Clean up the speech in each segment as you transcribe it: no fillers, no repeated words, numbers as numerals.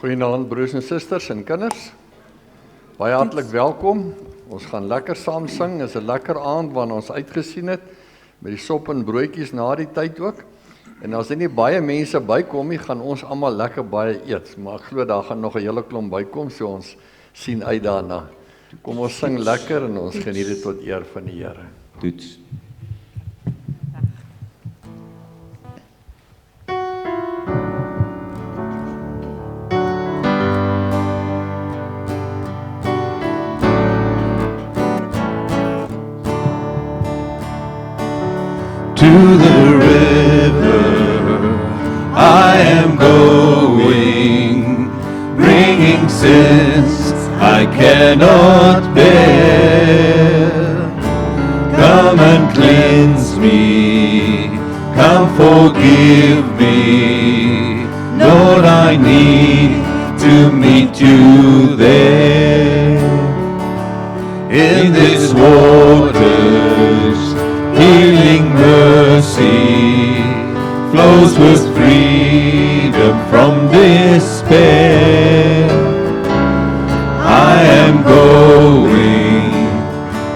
Goeienaand broers en susters en kinders. Baie hartlik welkom. Ons gaan lekker saam sing. Is 'n lekker aand waarna ons uitgesien het met die sop en broodjies na die tyd ook. En as er nie baie mense bykom nie, gaan ons almal lekker baie eet. Maar ek glo daar gaan nog 'n hele klomp bykom, so ons sien uit daarna. Kom ons sing lekker en ons geniet dit tot eer van die Here. Toets. To the river I am going, bringing sins I cannot bear. Come and cleanse me, come forgive me. Lord, I need to meet you there. In these waters, healing mercy flows with freedom from despair. I am going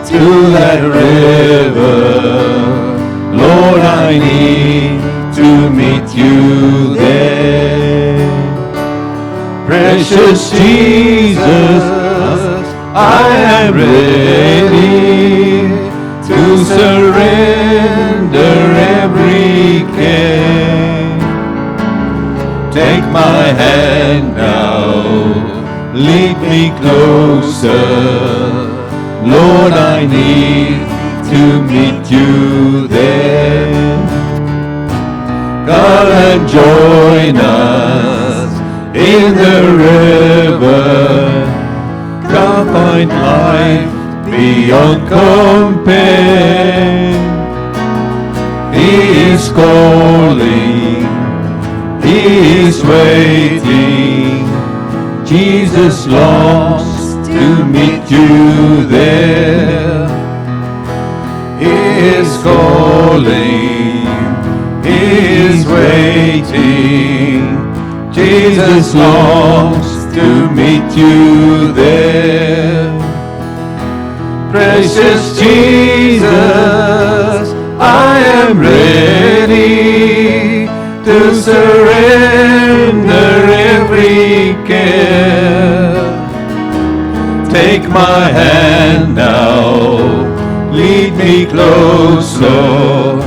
to that river. Lord, I need to meet you there. Precious Jesus, I am ready to surrender every care. Take my hand now, lead me closer. Lord, I need to meet you there. Come and join us in the river. Come find life beyond compare. He is calling, He is waiting. Jesus longs to meet you there. He is calling, He is waiting. Jesus longs to meet you there. Precious Jesus, I am ready to surrender every care. Take my hand now, lead me close, Lord.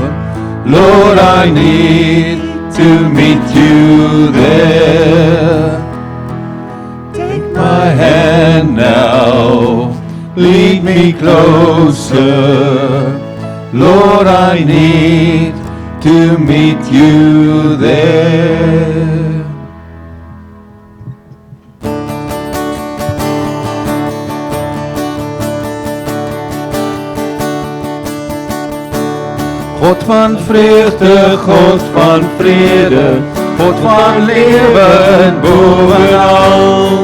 Lord, I need to meet you there. Take my hand now, lead me closer. Lord, I need to meet you there. God van vreugde, God van vrede, God van leven bovenal.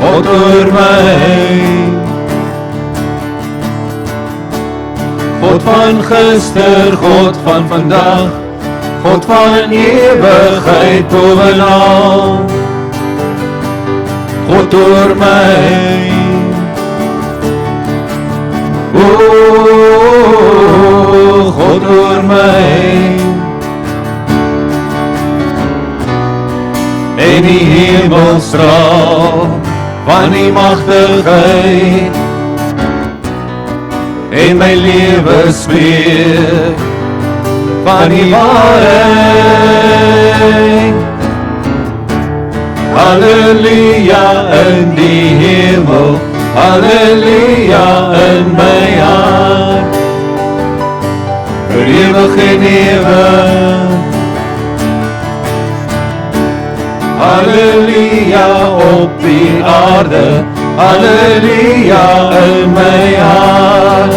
God oor my, God van gister, God van vandag, God van ewigheid bovenal. God oor my, o God oor my. En die hemel straal van die magtigheid, en my lewe spreek van die waarheid. Halleluja in die hemel, halleluja in my hart. Vir ewig en ewig. Halleluja op die aarde, halleluja in my hart.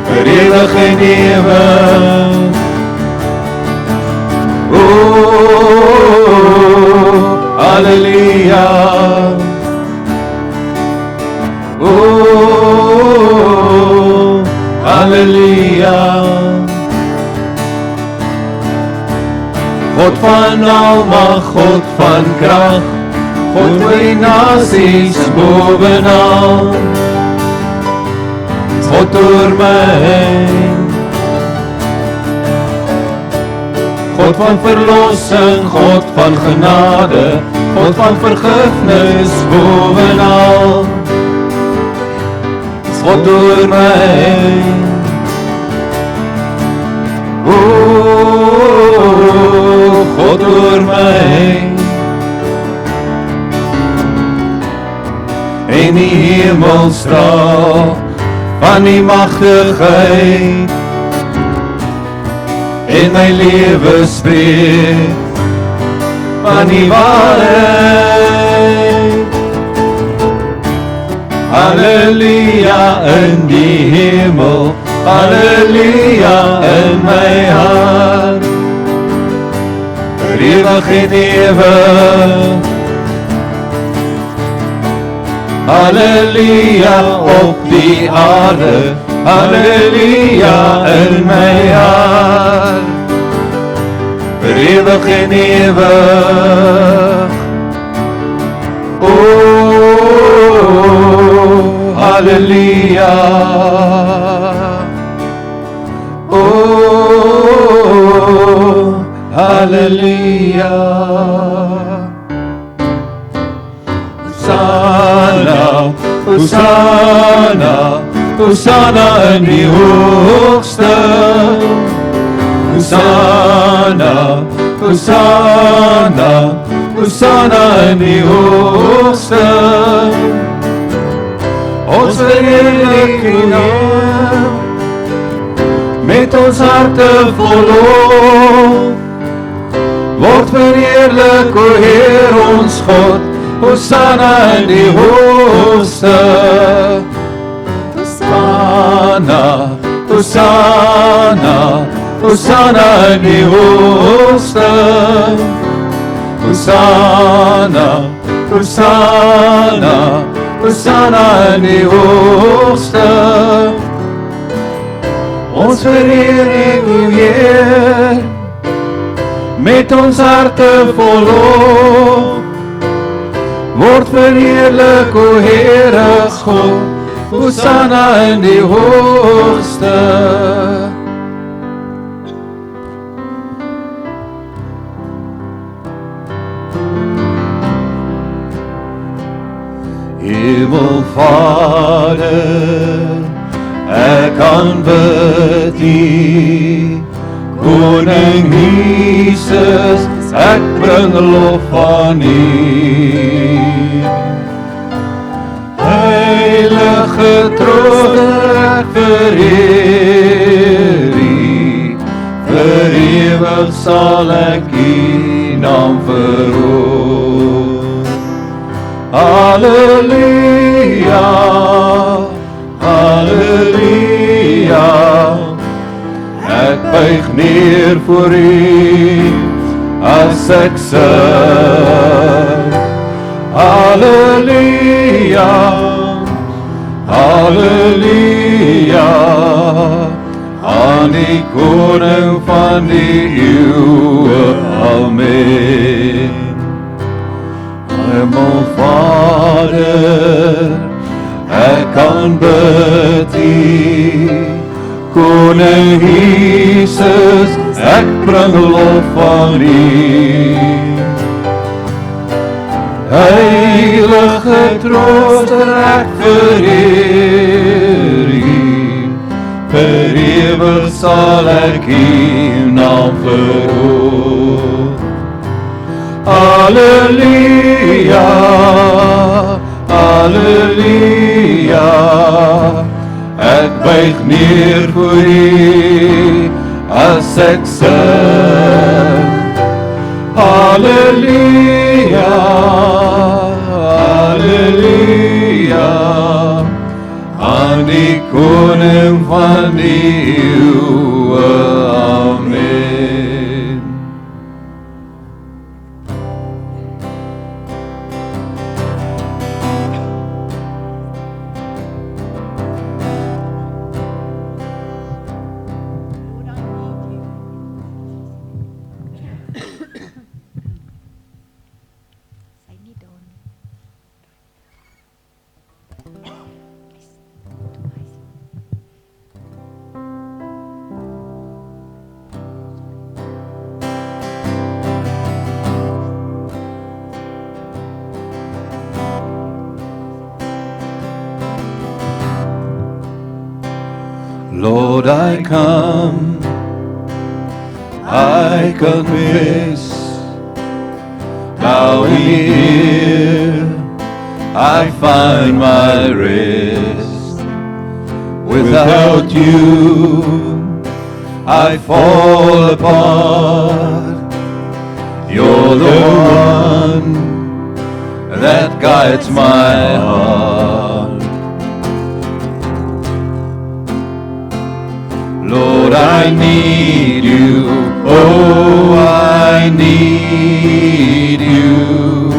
Vir ewig en ewig. O, halleluja. O, halleluja. God van van almag, God van krag, God oor die nasies bovenal, God oor my, God van verlossing, God van genade, God van vergifnis bovenal, God oor my. O, God oor my. En die hemel straal van die magtigheid, en my lewe spreek van die waarheid. Halleluja in die hemel, halleluja in my hart, vir ewig en ewig. Halleluja op die aarde, halleluja in my hart, vir ewig en ewig. O, halleluja. O, halleluja. Hosanna, Hosanna, Hosanna in die hoogste. Hosanna, Hosanna, Hosanna in die hoogste. Ons verheerlik U naam, met ons harte vol lof. Word verheerlik, O Heer ons God, Hosanna in die hoogste. Hosanna, Hosanna, Hosanna in die hoogste. Hosanna, Hosanna, Hosanna in die hoogste. Ons verheerlik U Heer, met ons harte vol lof. Word verheerlik, O Heere God, Hosanna in die hoogste. Hemelvader, ek aanbid U, Koning Jesus, ek bring lof aan U. Heilige troon, ek vereer U, vir ewig sal ek U naam verhoor. Halleluja, halleluja, ek buig neer voor U as ek sing. Halleluja, halleluja, aan die koning van die eeuwe, amen. Hemelvader, ek aanbid U, Koning Jesus, ek bring lof aan U. Heilige trooster, ek vereer U, vir ewig sal ek U naam verhoor. Halleluja, halleluja, ek buig neer voor U as ek sing. Halleluja, halleluja, aan die koning van die eeuwe, amen. Lord, I come, I confess, bowing here, I find my rest. Without you, I fall apart. You're the one that guides my heart. Lord, I need you, oh, I need you.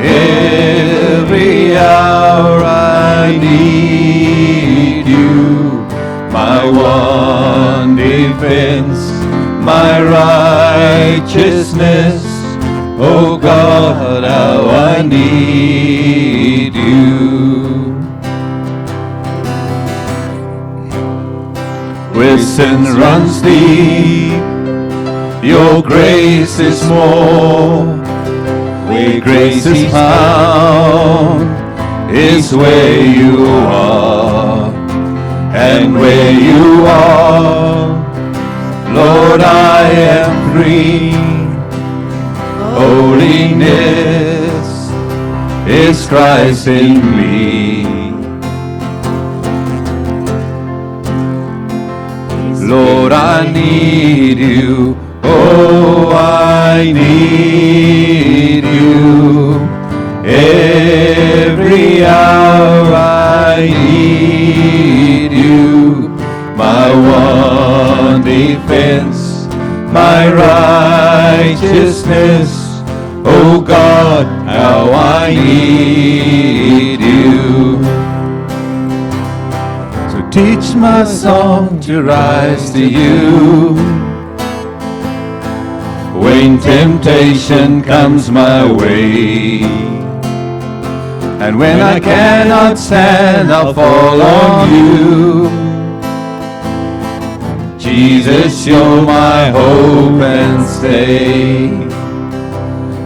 Every hour I need you, my one defense, my righteousness. Oh God, how I need you. Where sin runs deep, your grace is more. Where grace is found is where you are. And where you are, Lord, I am free. Holiness is Christ in me. Lord, I need you, oh, I need you. Every hour I need you, my one defense, my righteousness. Oh God, how I need you. So teach my song to rise to you. When temptation comes my way, and when I cannot stand, I'll fall on you. Jesus, you're my hope and stay.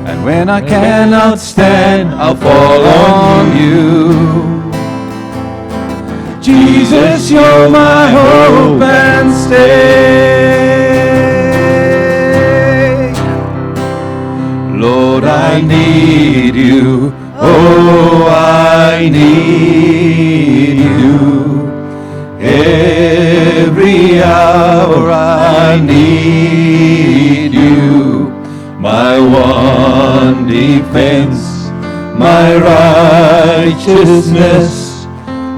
And when I cannot stand, I'll fall on you. Jesus, you're my hope and stay. Lord, I need you. Oh, I need you. Every hour I need you. My one defense, my righteousness.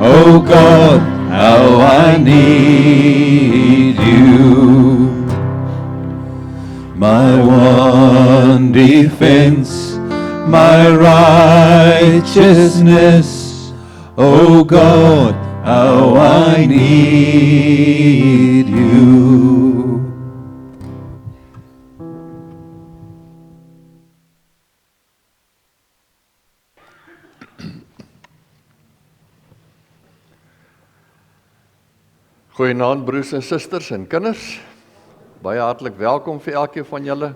Oh God, how I need you. My one defense, my righteousness. Oh God, how I need you. Goeienaand broers en susters en kinders. Baie hartlik welkom vir elkeen van julle.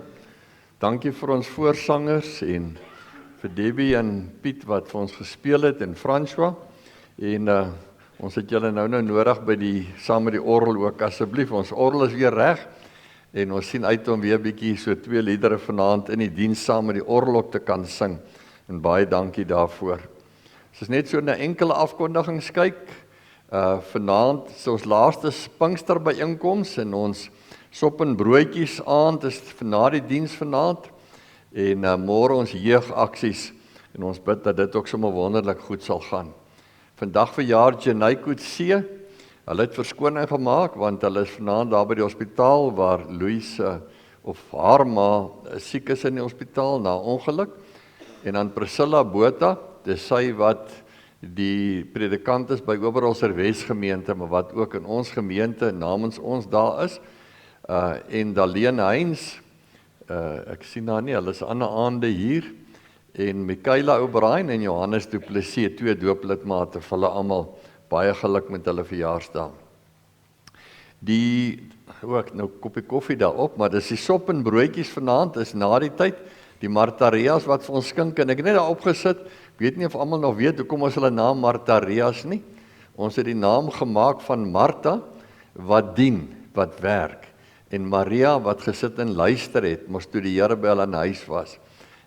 Dankie vir ons voorsangers en vir Debbie en Piet wat vir ons gespeel het en François. En ons het julle nou nodig by saam met die orgel ook asseblief. Ons orgel is weer reg en ons sien uit om weer bietjie so 2 liedere vanaand in die diens saam met die orgel ook te kan sing. En baie dankie daarvoor. As ons net so 'n enkele afkondigings kyk, vanaand is ons laaste Pinkster byeenkoms en ons sop en broodjies aand is na die diens vanaand en môre ons jeugaksies en ons bid dat dit ook sommer wonderlik goed sal gaan. Vandag verjaar Jenay Coetzee. Hulle het verskoning gemaak want hulle is vanaand daar by die hospitaal waar Louis of haar ma siek is in die hospitaal na ongeluk. En dan Priscilla Botha, dis sy wat die predikant is by Oberholzer Wesgemeente, maar wat ook in ons gemeente namens ons daar is. En Daleen Heinz, ek sien haar nie, hulle is ander aande hier. En Michaela O'Brien en Johannes Du Plessis, 2 dooplidmate, vir hulle almal baie geluk met hulle verjaarsdag. Ook nou koppie koffie daarop, maar dis die sop en broodjies vanaand, is na die tyd, die Martarias wat vir ons skink, en ek het net daar opgesit, weet nie of almal nog weet, hoekom ons hulle naam Martarias nie. Ons het die naam gemaak van Martha, wat dien, wat werk. En Maria wat gesit en luister het, mos toe die Here by hulle in huis was.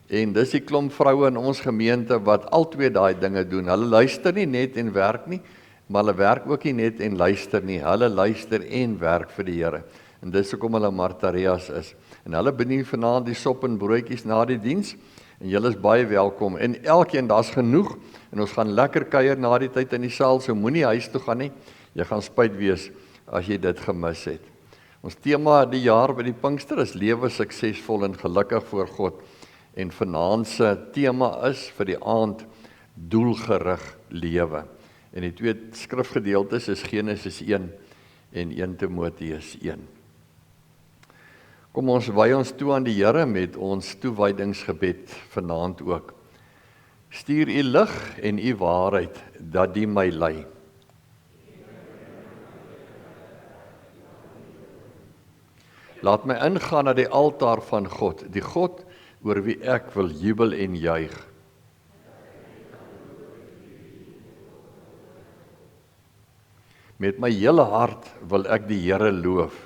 En dis die klomp vroue in ons gemeente wat al twee daai dinge doen. Hulle luister nie net en werk nie, maar hulle werk ook nie net en luister nie. Hulle luister en werk vir die Here. En dis hoekom hulle Martarias is. En hulle bedien vanaand die sop en broodjies na die diens. En julle is baie welkom. En elkeen, daar's genoeg. En ons gaan lekker kuier na die tyd in die saal. So moenie huis toe gaan nie. Jy gaan spyt wees as jy dit gemis het. Ons tema die jaar by die Pinkster is lewe suksesvol en gelukkig voor God. En vanaand se tema is vir die aand doelgerig lewe. En die twee skrifgedeeltes is Genesis 1 en 1 Timoteus 1. Kom ons wy ons toe aan die Here met ons toewydingsgebed vanaand ook. Stuur u lig en u waarheid dat die my lei. Laat my ingaan na die altaar van God, die God oor wie ek wil jubel en juig. Met my hele hart wil ek die Here loof.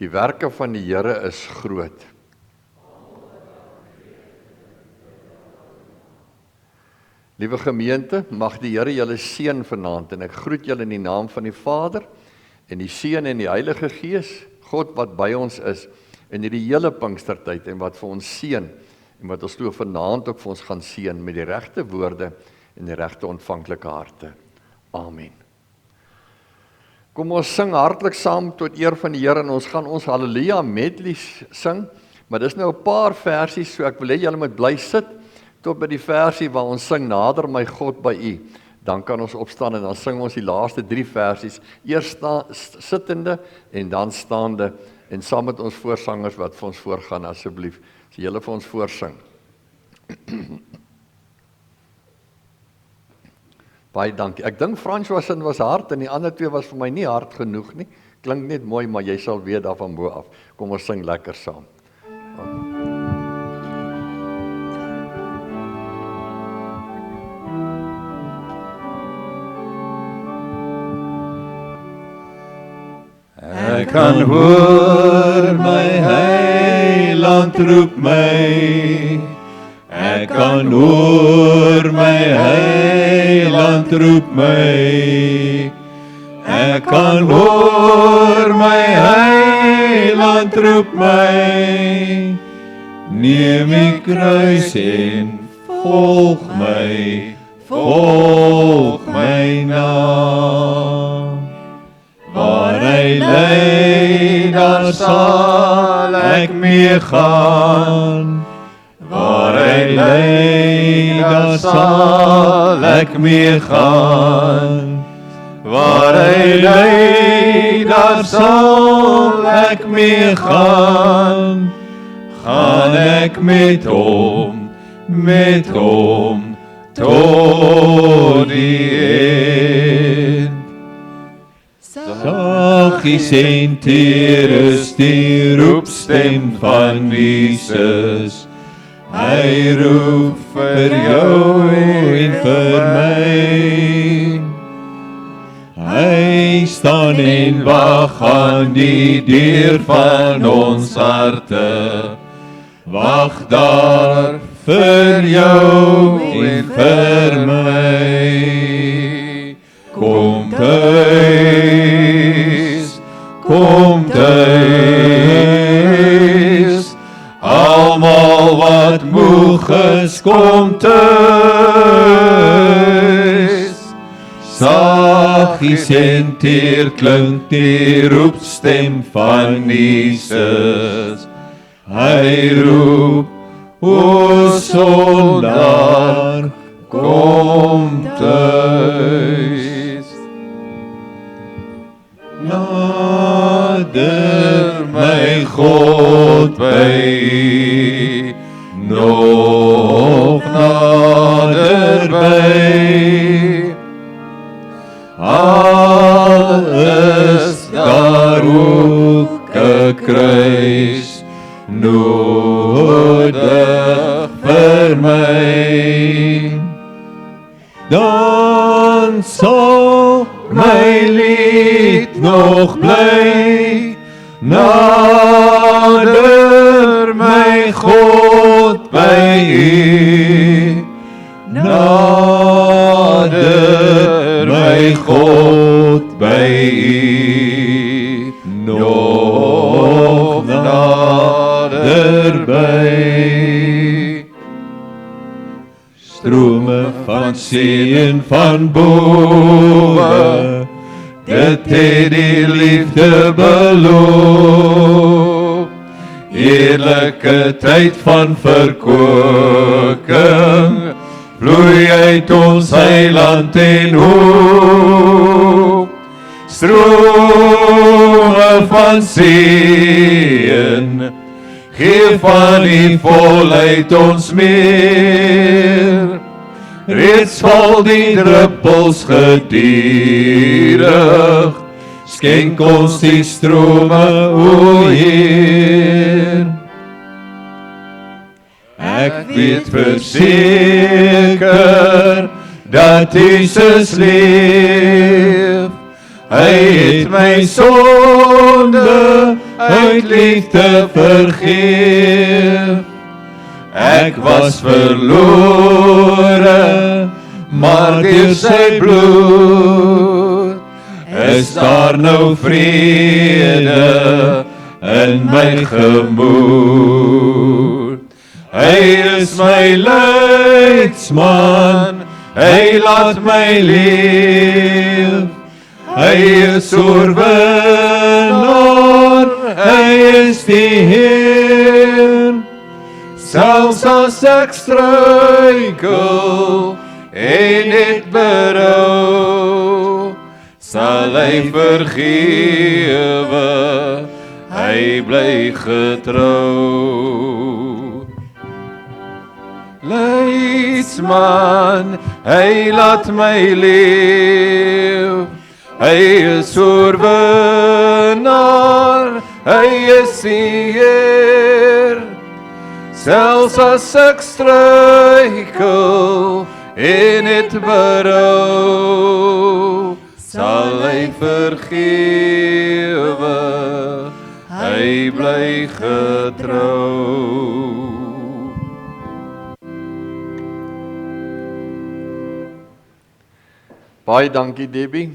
Die werke van die Here is groot. Liewe gemeente, mag die Here julle seën vanaand en ek groet julle in die naam van die Vader en die Seun en die Heilige Gees, God wat by ons is in hierdie hele Pinkstertyd en wat vir ons seën en wat ons toe vanaand ook vir ons gaan seën met die regte woorde en die regte ontvanklike harte. Amen. Kom ons sing hartlik saam tot eer van die Here en ons gaan ons Halleluja medley sing, maar dis nou 'n paar versies, so ek wil hê julle moet bly sit tot by die versie waar ons sing Nader my God by U. Dan kan ons opstaan en dan sing ons die laaste 3 versies, eers sittende en dan staande en saam met ons voorsangers wat vir ons voorgaan asseblief. As julle vir ons voorsing. Baie dankie. Ek dink François se was hard en die ander twee was vir my nie hard genoeg nie. Klink net mooi, maar jy sal weet daarvan bo af. Kom ons sing lekker saam. Ek kan hoor my heiland roep my. Ek kan hoor my heiland roep my. Ek kan hoor my heiland roep my. Neem my kruis en volg my na. Waar hy lei, daar sal ek mee gaan. Waar hy lei, daar sal ek mee gaan. Waar hy lei, daar sal ek mee gaan. Gaan ek met hom tot die eind. Saggies en teer is die roepstem van Jesus. Hy roep vir jou en vir my. Hy staan en wag aan die deur van ons harte. Wag daar vir jou en vir my. Kom tuis, almal wat moeg is, kom tuis. Saggies en teer klink die roepstem van Jesus. Hy roep, o sondaar, kom tuis. Nader my God by, nog nader by. Al is daar ook 'n kruis nodig vir my. dan sal my lied nog bly. Nader my God by U. Nader my God by U. Nog naderby. Strome van seën van bowe, dit het die liefde beloof. Heerlike tyd van verkwikking, vloei uit ons eiland en hoop. Strome van seën, geef van die volheid ons meer. Reeds val die druppels gedurig, skenk ons die strome, o Heer. Ek weet verseker dat Jesus leef. Hy het my sonde uit liefde vergeef. Ek was verlore, maar deur sy bloed is daar nou vrede in my gemoed. Hy is my leidsman, hy laat my leef. Hy is oorwinnaar, hy is die Heer. Selfs as ek struikel en dit berou, sal hy vergewe, hy bly getrou. Leidsman, hy laat my leef. Hy is oorwinnaar, hy is die Heer. Selfs as ek struikel en dit berou, sal hy vergewe, hy bly getrou. Baie dankie Debbie.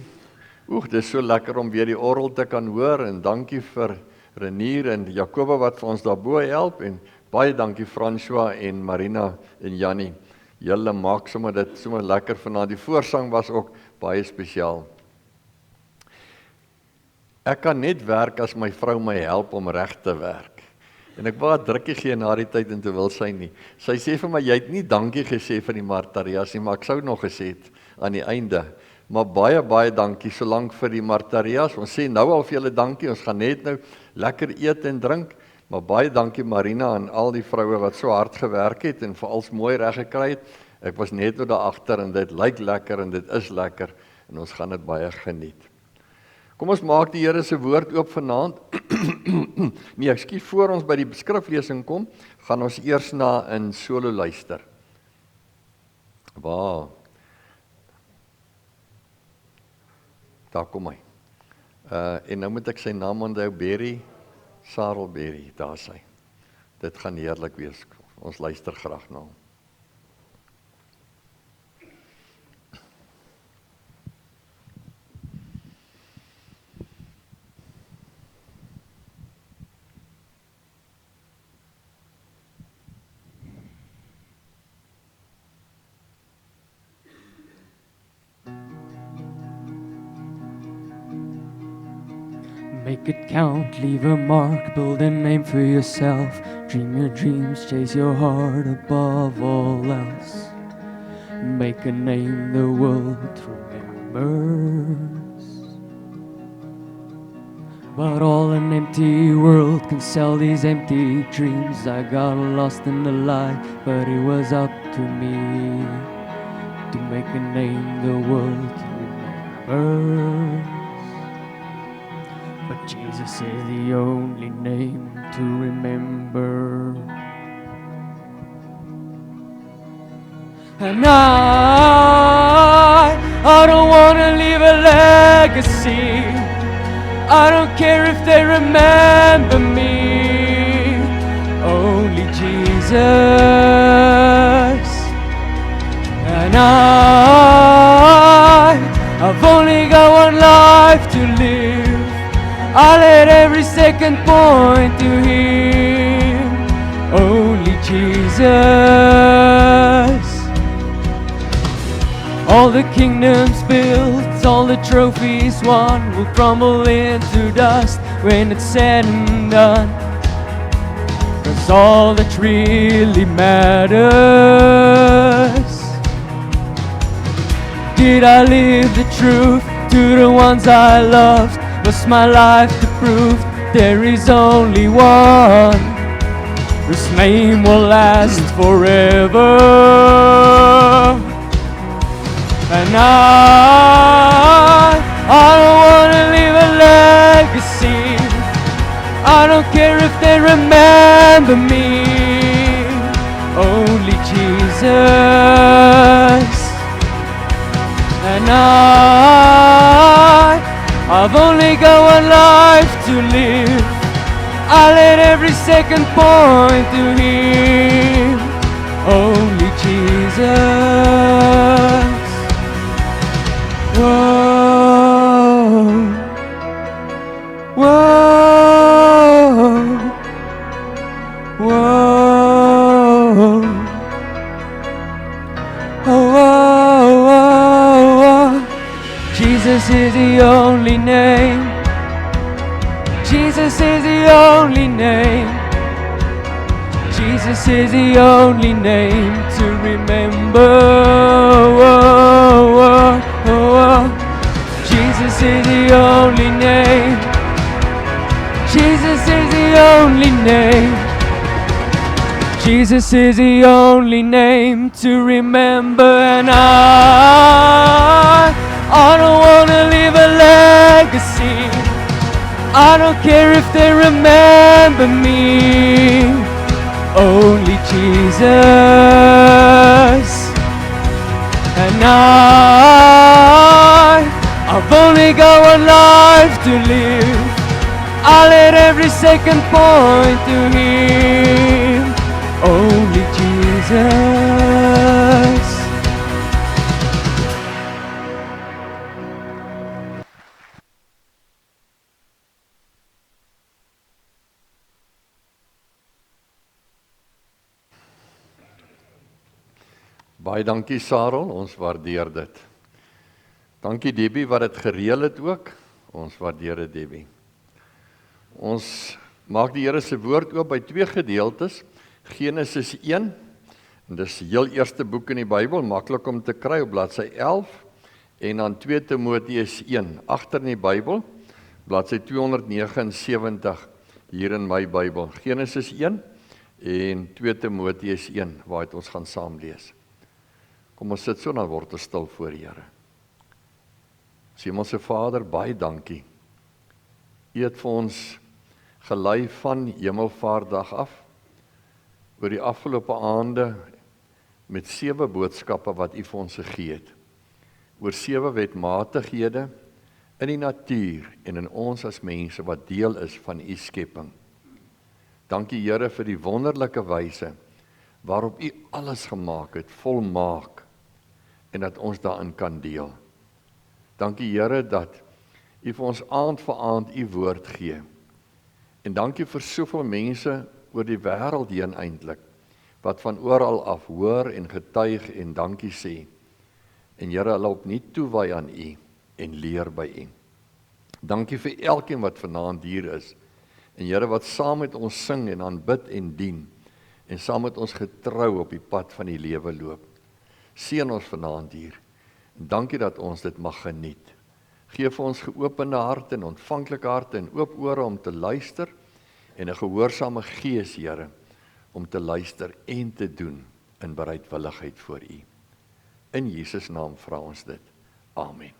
Dit is so lekker om weer die orgel te kan hoor en dankie vir Renier en Jacoba wat vir ons daarbo help en baie dankie François en Marina en Jannie. Julle maak sommer dit sommer lekker vanaand. Die voorsang was ook baie spesiaal. Ek kan net werk as my vrou my help om reg te werk. En ek wou 'n drukkie gee na die tyd en toe wil sy nie. Sy sê vir my, jy het nie dankie gesê vir die Martarias nie, maar ek sou nog gesê het aan die einde. Maar baie dankie solank vir die Martarias. Ons sê nou al vir julle dankie. Ons gaan net nou lekker eet en drink. Maar baie dankie Marina en al die vroue wat so hard gewerk het en vir alles mooi reg gekry het. Ek was net nou daar agter en dit lyk lekker en dit is lekker en ons gaan dit baie geniet. Kom ons maak die Here se woord oop vanaand. Nee, ekskuus, voor ons by die skriflesing kom, gaan ons eers na in solo luister. Wow. Daar kom hy. En nou moet ek sy naam onthou, Berry, Sarel Berry, daar is hy. Dit gaan heerlik wees. Ons luister graag na hom. Make it count, leave a mark, build a name for yourself. Dream your dreams, chase your heart above all else. Make a name the world remembers. But all an empty world can sell these empty dreams. I got lost in the light, but it was up to me to make a name the world remembers. But Jesus is the only name to remember. And I I don't wanna leave a legacy. I don't care if they remember me. Only Jesus. And I've only got one life to live. I let every second point to Him. Only Jesus. All the kingdoms built, all the trophies won will crumble into dust when it's said and done. 'Cause all that really matters. Did I live the truth to the ones I loved? Was my life the proof there is only one whose name will last forever? And I don't wanna leave a legacy. I don't care if they remember me. Only Jesus. And I've only got one life to live. I let every second point to Him. Only Jesus. Whoa, whoa, whoa, oh, oh, oh, oh. Jesus is the only name. Jesus is the only name. Jesus is the only name to remember. Oh, oh, oh, oh. Jesus is the only name. Jesus is the only name. Jesus is the only name to remember. And I don't wanna leave a legacy. I don't care if they remember me. Only Jesus. And I've only got one life to live. I let every second point to Him. Only Jesus. Baie dankie Sarel, ons waardeer dit. Dankie Debbie wat dit gereël het ook. Ons waardeer dit Debbie. Ons maak die Here se woord oop by twee gedeeltes. Genesis 1, en dis die heel eerste boek in die Bybel, maklik om te kry op bladsy 11, en dan 2 Timoteus 1, agter in die Bybel, bladsy 279 hier in my Bybel. Genesis 1 en 2 Timoteus 1, waaruit ons gaan saam lees. Kom ons sit so, dan word ons stil voor die Here. Hemelse Vader, baie dankie. U het vir ons gelei van Hemelvaartdag af, oor die afgelope aande, met 7 boodskappe wat U vir ons gegee het, oor 7 wetmatighede in die natuur en in ons as mense wat deel is van U skepping. Dankie Here vir die wonderlike wyse waarop U alles gemaak het, volmaak, en dat ons daarin kan deel. Dankie Here dat U vir ons aand vir aand U woord gee. En dankie vir soveel mense oor die wêreld heen eintlik, wat van oral af hoor en getuig en dankie sê. En Here, hulle opnuut toewy aan U en leer by U. Dankie vir elkeen wat vanaand hier is. En Here, wat saam met ons sing en aanbid en dien, en saam met ons getrou op die pad van die lewe loop. Seën ons vanaand hier. En dankie dat ons dit mag geniet. Geef ons geopende harte en ontvanklike harte en oop ore om te luister en 'n gehoorsame gees, Here, om te luister en te doen in bereidwilligheid voor U. In Jesus naam vra ons dit. Amen.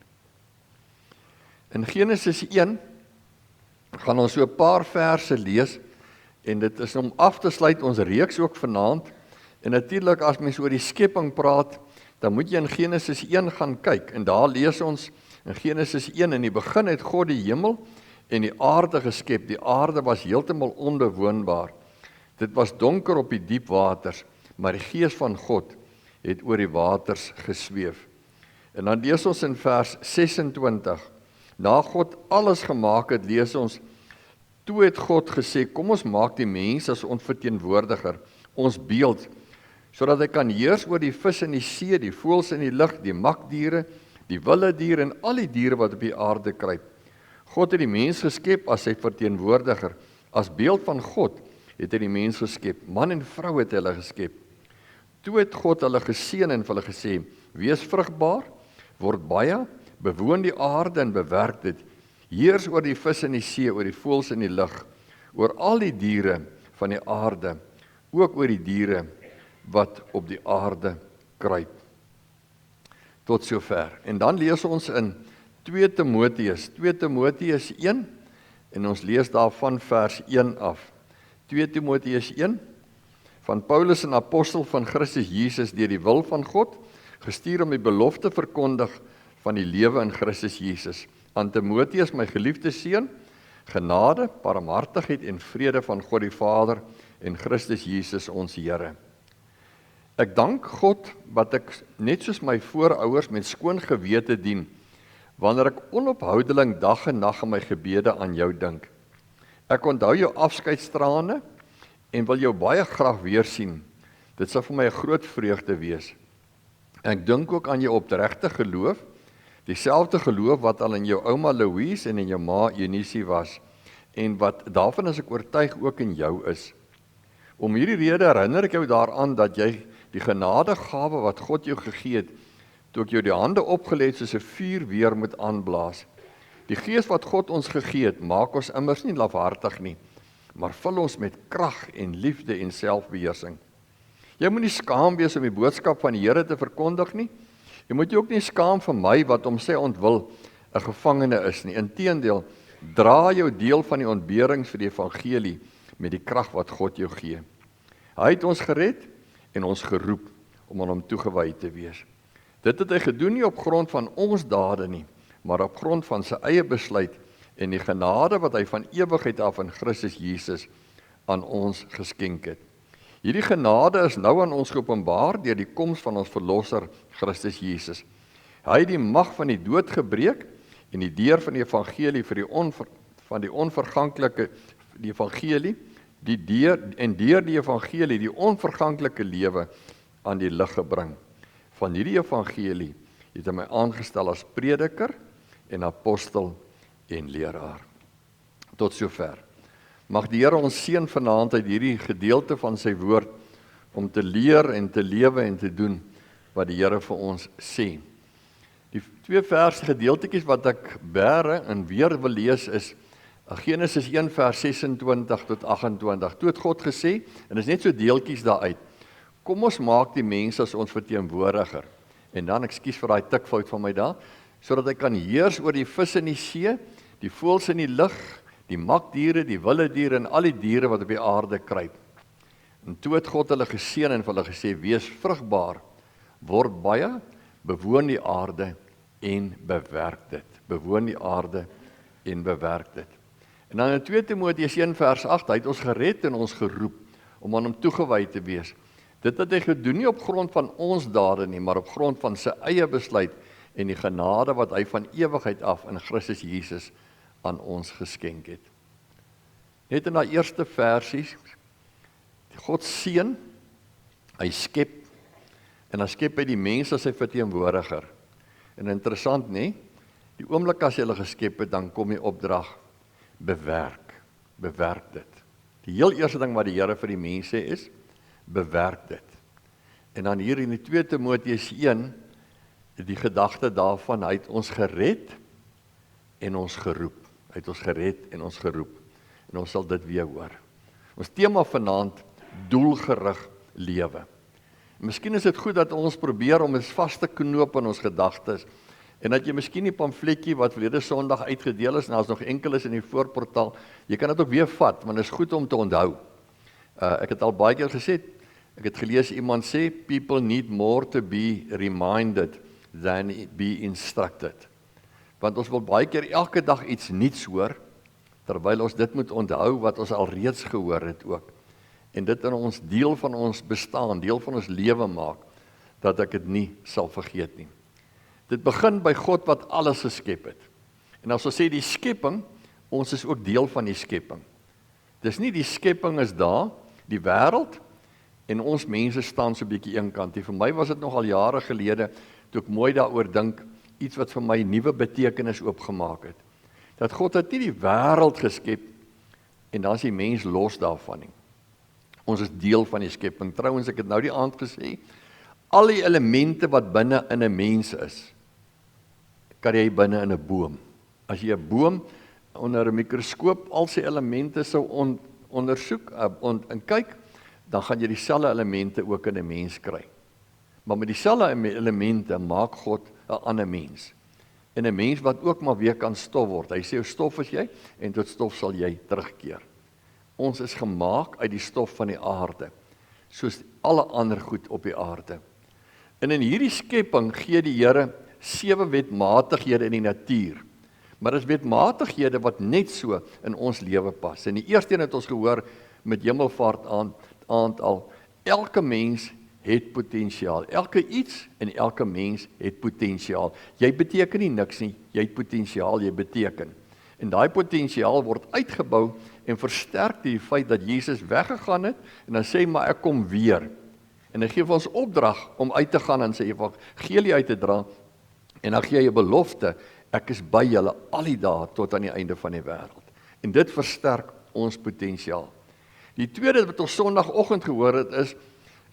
In Genesis 1 gaan ons so 'n paar verse lees en dit is om af te sluit ons reeks ook vanaand. En natuurlik as mens oor die skepping praat, dan moet jy in Genesis 1 gaan kyk, en daar lees ons in Genesis 1, in die begin het God die hemel en die aarde geskep. Die aarde was heeltemal onbewoonbaar. Dit was donker op die diep waters, maar die gees van God het oor die waters gesweef. En dan lees ons in vers 26, na God alles gemaak het, lees ons, toe het God gesê, kom ons maak die mens as ons verteenwoordiger, ons beeld, sodat hy kan heers oor die vis in die see, die voëls in die lug, die makdiere, die wilde diere en al die diere wat op die aarde kruip. God het die mens geskep as sy verteenwoordiger. As beeld van God het hy die mens geskep. Man en vrou het hulle geskep. Toe het God hulle geseën en vir hulle gesê, wees vrugbaar, word baie, bewoon die aarde en bewerk dit. Heers oor die vis in die see, oor die voëls in die lug, oor al die diere van die aarde, ook oor die diere wat op die aarde kruip. Tot sover. En dan lees ons in 2 Timoteus 1, en ons lees daarvan vers 1 af. 2 Timoteus 1, van Paulus, 'n apostel van Christus Jesus, deur die wil van God, gestuur om die belofte verkondig van die lewe in Christus Jesus. Aan Timoteus, my geliefde seun, genade, barmhartigheid en vrede van God die Vader en Christus Jesus ons Here. Ek dank God wat ek net soos my voorouers met skoon gewete dien, wanneer ek onophoudelik dag en nag in my gebede aan jou dink. Ek onthou jou afskeidstrane en wil jou baie graag weer sien. Dit sal vir my 'n groot vreugde wees. Ek dink ook aan jou opregte geloof, dieselfde geloof wat al in jou ouma Louise en in jou ma Eunice was, en wat daarvan is ek oortuig ook in jou is. Om hierdie rede herinner ek jou daaraan dat jy die genadegawe wat God jou gegee het, toe ek jou die hande opgelê het soos 'n vuur weer moet aanblaas. Die gees wat God ons gegee het, maak ons immers nie lafhartig nie, maar vul ons met krag en liefde en selfbeheersing. Jy moet nie skaam wees om die boodskap van die Here te verkondig nie. Jy moet jou ook nie skaam vir my wat om sy ontwil 'n gevangene is nie. Inteendeel, dra jou deel van die ontberings vir die evangelie met die krag wat God jou gee. Hy het ons gered en ons geroep om aan hom toegewy te wees. Dit het hy gedoen nie op grond van ons dade nie, maar op grond van sy eie besluit en die genade wat hy van ewigheid af in Christus Jesus aan ons geskenk het. Hierdie genade is nou aan ons geopenbaar deur die koms van ons verlosser Christus Jesus. Hy het die mag van die dood gebreek en die deur van die evangelie vir die onverganklike die evangelie, deur die evangelie die onverganklike lewe aan die lig gebring. Van hierdie evangelie het hy my aangestel as prediker en apostel en leraar. Tot sover. Mag die Here ons seën vanaand uit hierdie gedeelte van sy woord om te leer en te lewe en te doen wat die Here vir ons sê. Die 2 vers gedeeltetjies wat ek bære en weer wil lees is Genesis 1 vers 26 tot 28. Toe het God gesê, en dit is net so deeltjies daaruit, kom ons maak die mens as ons verteenwoordiger. En dan, ekskuus vir daai tikfout van my daar, sodat hy kan heers oor die vis in die see, die voëls in die lug, die makdiere, die wilde diere en al die diere wat op die aarde kruip. En toe het God hulle geseën en vir hulle gesê, wees vrugbaar, word baie, bewoon die aarde en bewerk dit. Bewoon die aarde en bewerk dit. En dan in 2 Timoteus 1 vers 8, hy het ons gered en ons geroep om aan hom toegewy te wees. Dit het hy gedoen nie op grond van ons dade nie, maar op grond van sy eie besluit en die genade wat hy van ewigheid af in Christus Jesus aan ons geskenk het. Net in daai eerste versies, God seën, hy skep, en hy skep hy die mens as sy verteenwoordiger. En interessant, nie? Die oomblik as jy hulle geskep het, dan kom die opdrag, bewerk dit. Die heel eerste ding wat die Here vir die mense is, bewerk dit. En dan hier in die 2 Timoteus 1, die gedagte daarvan, hy het ons gered en ons geroep. Hy het ons gered en ons geroep. En ons sal dit weer hoor. Ons tema vanaand, doelgerig lewe. Miskien is dit goed dat ons probeer om ons vas te knoop in ons gedagtes, en dat jy miskien die pamfletjie wat verlede Sondag uitgedeel is, en as nog enkel is in die voorportaal, jy kan dit ook weer vat, want dit is goed om te onthou. Ek het al baie keer gesê, Ek het gelees iemand sê, people need more to be reminded than be instructed. Want ons wil baie keer elke dag iets nuuts hoor, terwyl ons dit moet onthou wat ons al reeds gehoor het ook. En dit in ons deel van ons bestaan, deel van ons lewe maak, dat ek dit nie sal vergeet nie. Dit begin by God wat alles geskep het. En as ons sê die skepping, ons is ook deel van die skepping. Dis nie die skepping is daar, die wêreld, en ons mense staan so 'n bietjie eenkant. Vir my was dit nog al jare gelede, toe ek mooi daaroor dink, iets wat vir my nuwe betekenis oopgemaak het. Dat God het nie die wêreld geskep, en dan is die mens los daarvan nie. Ons is deel van die skepping. Trouwens, ek het nou die aand gesê, al die elemente wat binne in 'n mens is, kan jy binne in 'n boom. As jy 'n boom onder 'n mikroskoop al sy elemente sou ondersoek en kyk, dan gaan jy dieselfde elemente ook in 'n mens kry. Maar met dieselfde elemente maak God 'n ander mens. En 'n mens wat ook maar weer kan stof word. Hy sê, stof is jy, en tot stof sal jy terugkeer. Ons is gemaak uit die stof van die aarde, soos alle ander goed op die aarde. En in hierdie skepping gee die Here 7 wetmatighede in die natuur. Maar dit is wetmatighede wat net so in ons lewe pas. En die eerste een het ons gehoor met hemelvaart aand al. Elke mens het potensiaal. Elke iets en elke mens het potensiaal. Jy beteken nie niks nie, jy het potensiaal, jy beteken. En daai potensiaal word uitgebou en versterk die feit dat Jesus weggegaan het en dan sê maar ek kom weer. En hy gee vir ons opdrag om uit te gaan en sy evangelie uit te dra en dan gee hy 'n belofte, ek is by julle al die dae tot aan die einde van die wêreld. En dit versterk ons potensiaal. Die tweede wat ons Sondagoggend gehoor het is,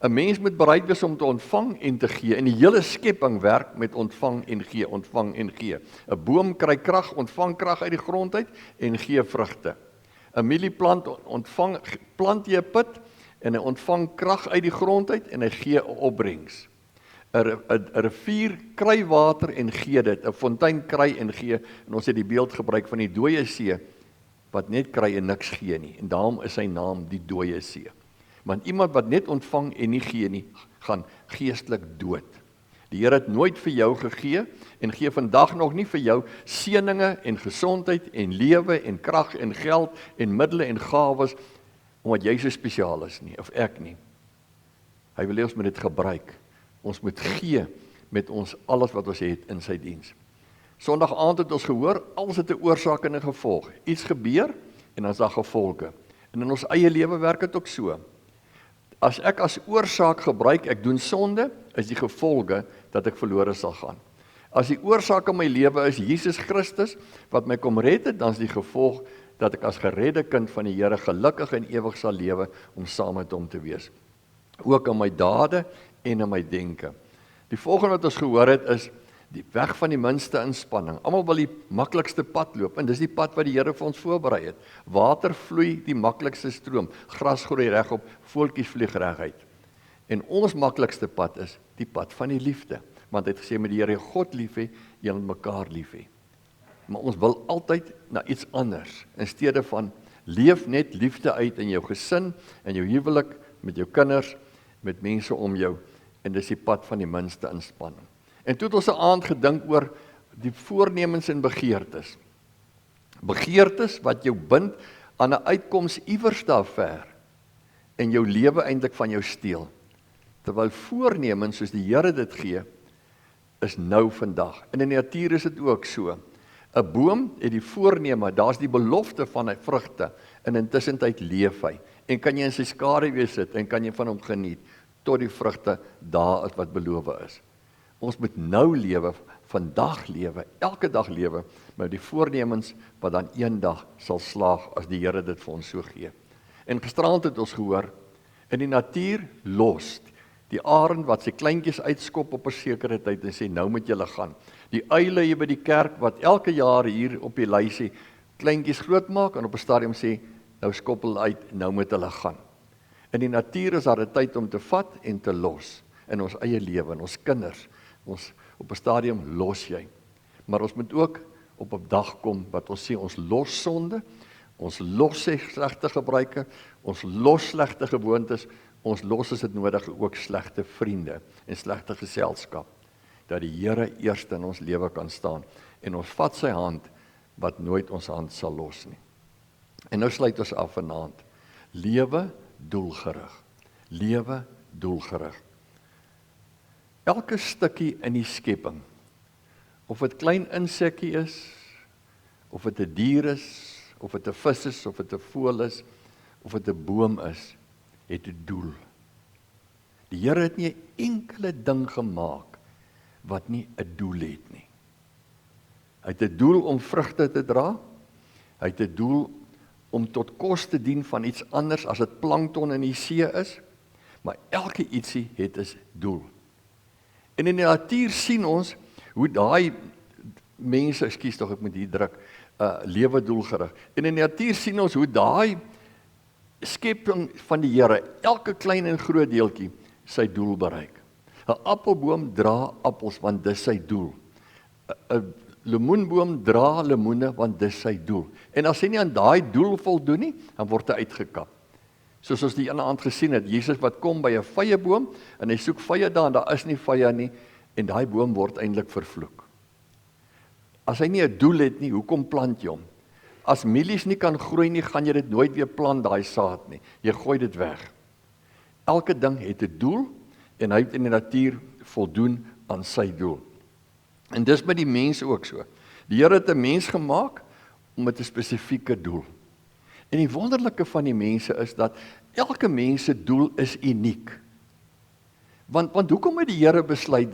'n mens moet bereid wees om te ontvang en te gee. En die hele skepping werk met ontvang en gee, ontvang en gee. 'n Boom kry krag, ontvang krag uit die grond uit en gee vrugte. 'n Mielieplant plant jy 'n put en hy ontvang krag uit die grond uit en hy gee 'n opbrengs. 'n rivier kry water en gee dit. 'n Fontein kry en gee. En ons het die beeld gebruik van die dooie see wat net kry en niks gee nie. En daarom is sy naam die dooie see. Want iemand wat net ontvang en nie gee nie, gaan geestelik dood. Die Here het nooit vir jou gegee en gee vandag nog nie vir jou seëninge en gesondheid en lewe en krag en geld en middele en gawes omdat jy so spesiaal is nie, of ek nie. Hy wil hê ons moet dit gebruik. Ons moet gee met ons alles wat ons het in sy diens. Sondag aand het ons gehoor, alles het 'n oorsaak en 'n gevolg. Iets gebeur en dan is daar gevolge. En in ons eie lewe werk dit ook so. As ek as oorsaak gebruik, ek doen sonde, is die gevolge dat ek verlore sal gaan. As die oorsaak in my lewe is Jesus Christus, wat my kom red het, dan is die gevolg dat ek as geredde kind van die Here gelukkig en ewig sal lewe om saam met hom te wees. Ook in my dade en in my denke. Die volgende wat ons gehoor het is, die weg van die minste inspanning. Almal wil die maklikste pad loop, en dis die pad wat die Here vir ons voorberei het. Water vloei die maklikste stroom, gras groei regop, voeltjies vlieg reguit. En ons maklikste pad is die pad van die liefde, want hy het gesê met die Here God lief hê, julle mekaar lief hê. Maar ons wil altyd na iets anders, in steede van leef net liefde uit in jou gesin, in jou huwelik, met jou kinders, met mense om jou, en dis die pad van die minste inspanning. En toe het ons 'n aand gedink oor die voornemens en begeertes. Begeertes wat jou bind aan 'n uitkoms iewers daar ver en jou lewe eintlik van jou steel. Terwyl voornemens soos die Here dit gee, is nou vandag. En in die natuur is dit ook so. 'n Boom het die voorneme, daar's die belofte van hy vrugte, en intussen tyd leef hy. En kan jy in sy skaduwee sit en kan jy van hom geniet tot die vrugte daar is wat beloof is. Ons moet nou lewe, vandag lewe, elke dag lewe, met die voornemens wat dan eendag sal slaag as die Here dit vir ons so gee. En gisterand het ons gehoor, in die natuur los, die arend wat sy kleintjies uitskop op 'n sekere tyd en sê, nou moet julle gaan. Die uile hier by die kerk wat elke jaar hier op die lysie kleintjies groot maak en op 'n stadium sê, nou skop hulle uit, nou moet hulle gaan. In die natuur is daar 'n tyd om te vat en te los, in ons eie lewe, in ons kinders. Ons op 'n stadium los jy. Maar ons moet ook op 'n dag kom wat ons sê ons los sonde, ons los slegte gebruike, ons los slegte gewoontes, ons los as dit nodig ook slegte vriende en slegte geselskap, dat die Here eerst in ons lewe kan staan, en ons vat sy hand, wat nooit ons hand sal los nie. En nou sluit ons af vanaand. Lewe doelgerig. Lewe doelgerig. Elke stukkie in die skepping, of dit klein insekkie is, of dit 'n dier is, of dit 'n vis is, of dit 'n voël is, of dit 'n boom is, het 'n doel. Die Here het nie 'n enkele ding gemaak wat nie 'n doel het nie. Hy het 'n doel om vrugte te dra, hy het 'n doel om tot kos te dien van iets anders as dit plankton in die see is, maar elke ietsie het 'n doel. En in die natuur sien ons hoe daai mense, ekskuus tog ek moet hier druk, lewe doelgerig. En in die natuur sien ons hoe daai skepping van die Here, elke klein en groot deeltjie, sy doel bereik. 'n Appelboom dra appels want dis sy doel. 'n Lemoenboom dra lemoene want dis sy doel. En as hy nie aan daai doel voldoen nie, dan word hy uitgekap. Soos ons die ene aand gesien het, Jesus wat kom by 'n vyeboom en hy soek vye daar en daar is nie vye nie en daai boom word eintlik vervloek. As hy nie 'n doel het nie, hoekom plant jy hom? As mielies nie kan groei nie, gaan jy dit nooit weer plant, daai saad nie. Jy gooi dit weg. Elke ding het 'n doel en hy het in die natuur voldoen aan sy doel. En dis met die mens ook so. Die Here het 'n mens gemaak met 'n spesifieke doel. En die wonderlike van die mense is dat elke mens se doel is uniek. Want hoekom het die Here besluit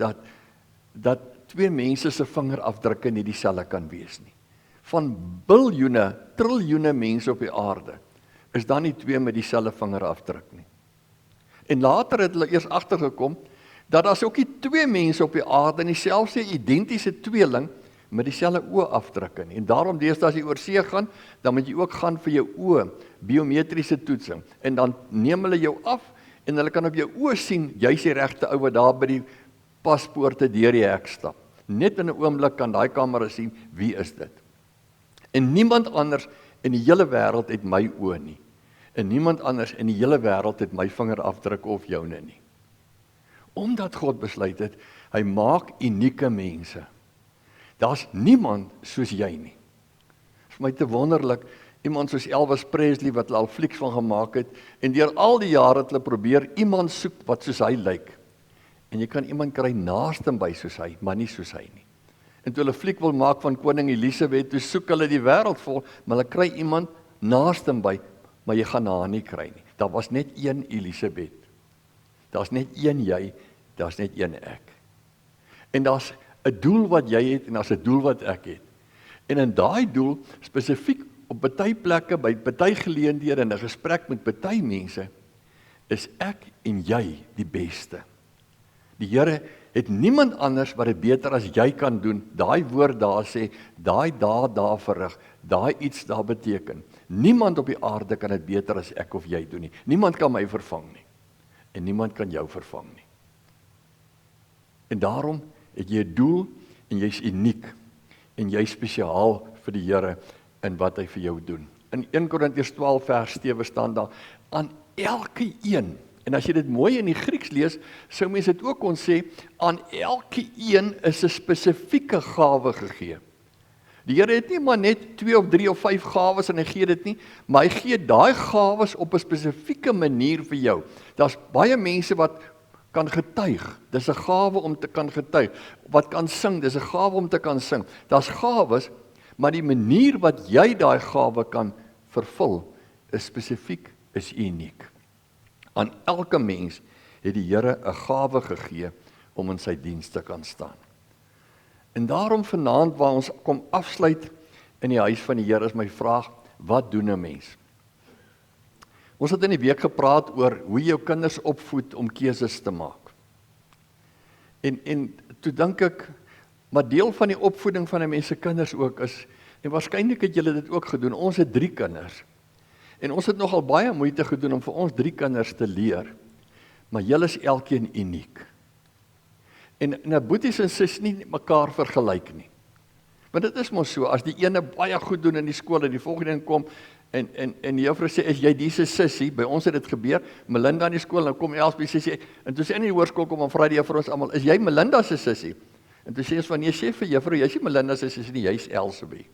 dat twee mense se vingerafdrukke nie dieselfde kan wees nie? Van biljoene, triljoene mense op die aarde is daar nie twee met dieselfde vingerafdruk nie. En later het hulle eers agtergekom dat daar ook nie twee mense op die aarde nie, selfs 'n identiese tweeling met dieselfde oogafdrukke nie. En daarom deesdae as jy oor see gaan, dan moet jy ook gaan vir jou oë, biometriese toetsing. En dan neem hulle jou af en hulle kan op jou oë sien, jy's die regte ou wat daar by die paspoorte deur die hek stap. Net in 'n oomblik kan daai kamera sien wie is dit. En niemand anders in die hele wêreld het my oë nie. En niemand anders in die hele wêreld het my vingerafdruk of joune nie. Omdat God besluit het, hy maak unieke mense. Daar's niemand soos jy nie. Dit is vir my te wonderlik, iemand soos Elvis Presley wat hulle al flieks van gemaak het, en deur al die jare het hulle probeer iemand soek wat soos hy lyk. En jy kan iemand kry naaste by soos hy, maar nie soos hy nie. En toe hulle fliek wil maak van koning Elisabeth, toe soek hulle die wêreld vol, maar hulle kry iemand naaste by, maar jy gaan haar nie kry nie. Daar was net een Elisabeth. Daar's net een jy, daar's net een ek. En daar's 'n doel wat jy het en daar's 'n doel wat ek het. En in daai doel, spesifiek op baie plekke, by baie geleenthede in 'n gesprek met baie mense, is ek en jy die beste. Die Here het niemand anders wat dit beter as jy kan doen. Daai woord daar sê, daai daar verrig, daai iets daar beteken. Niemand op die aarde kan dit beter as ek of jy doen nie. Niemand kan my vervang nie. En niemand kan jou vervang nie. En daarom het jy 'n doel en jy's uniek en jy's spesiaal vir die Here in wat hy vir jou doen. In 1 Korintiërs 12 vers 7 staan daar, aan elke een, en as jy dit mooi in die Grieks lees, sou mense dit ook kon sê, aan elke een is 'n spesifieke gawe gegee. Die Here het nie maar net 2 of 3 of 5 gawes en hy gee dit nie, maar hy gee daai gawes op 'n spesifieke manier vir jou. Daar's baie mense wat kan getuig, dis 'n gawe om te kan getuig. Wat kan sing, dis 'n gawe om te kan sing. Daar's gawes, maar die manier wat jy daai gawe kan vervul, is spesifiek, is uniek. Aan elke mens het die Here 'n gawe gegee om in sy diens te kan staan. En daarom vanaand waar ons kom afsluit in die huis van die Here is my vraag, wat doen 'n mens? Ons het in die week gepraat oor hoe jy jou kinders opvoed om keuses te maak. En toe dink ek, maar deel van die opvoeding van 'n mens se kinders ook is, en waarskynlik het julle dit ook gedoen, ons het 3 kinders. En ons het nogal baie moeite gedoen om vir ons 3 kinders te leer, maar julle is elkeen uniek. En boeties en sis nie mekaar vergelyk nie. Want dit is mos so, as die ene baie goed doen in die skool en die volgende een kom En die juffrou sê, is jy die se sussie? By ons het dit gebeur, Melinda in die skool, nou kom Elsbie sê, en toe sê in die hoërskool kom, en vra die juffrou ons almal, is jy Melinda se sussie? En toe sê ons van, nee, sê vir juffrou, jy is nie Melinda se sussie nie, jy's Elsbie.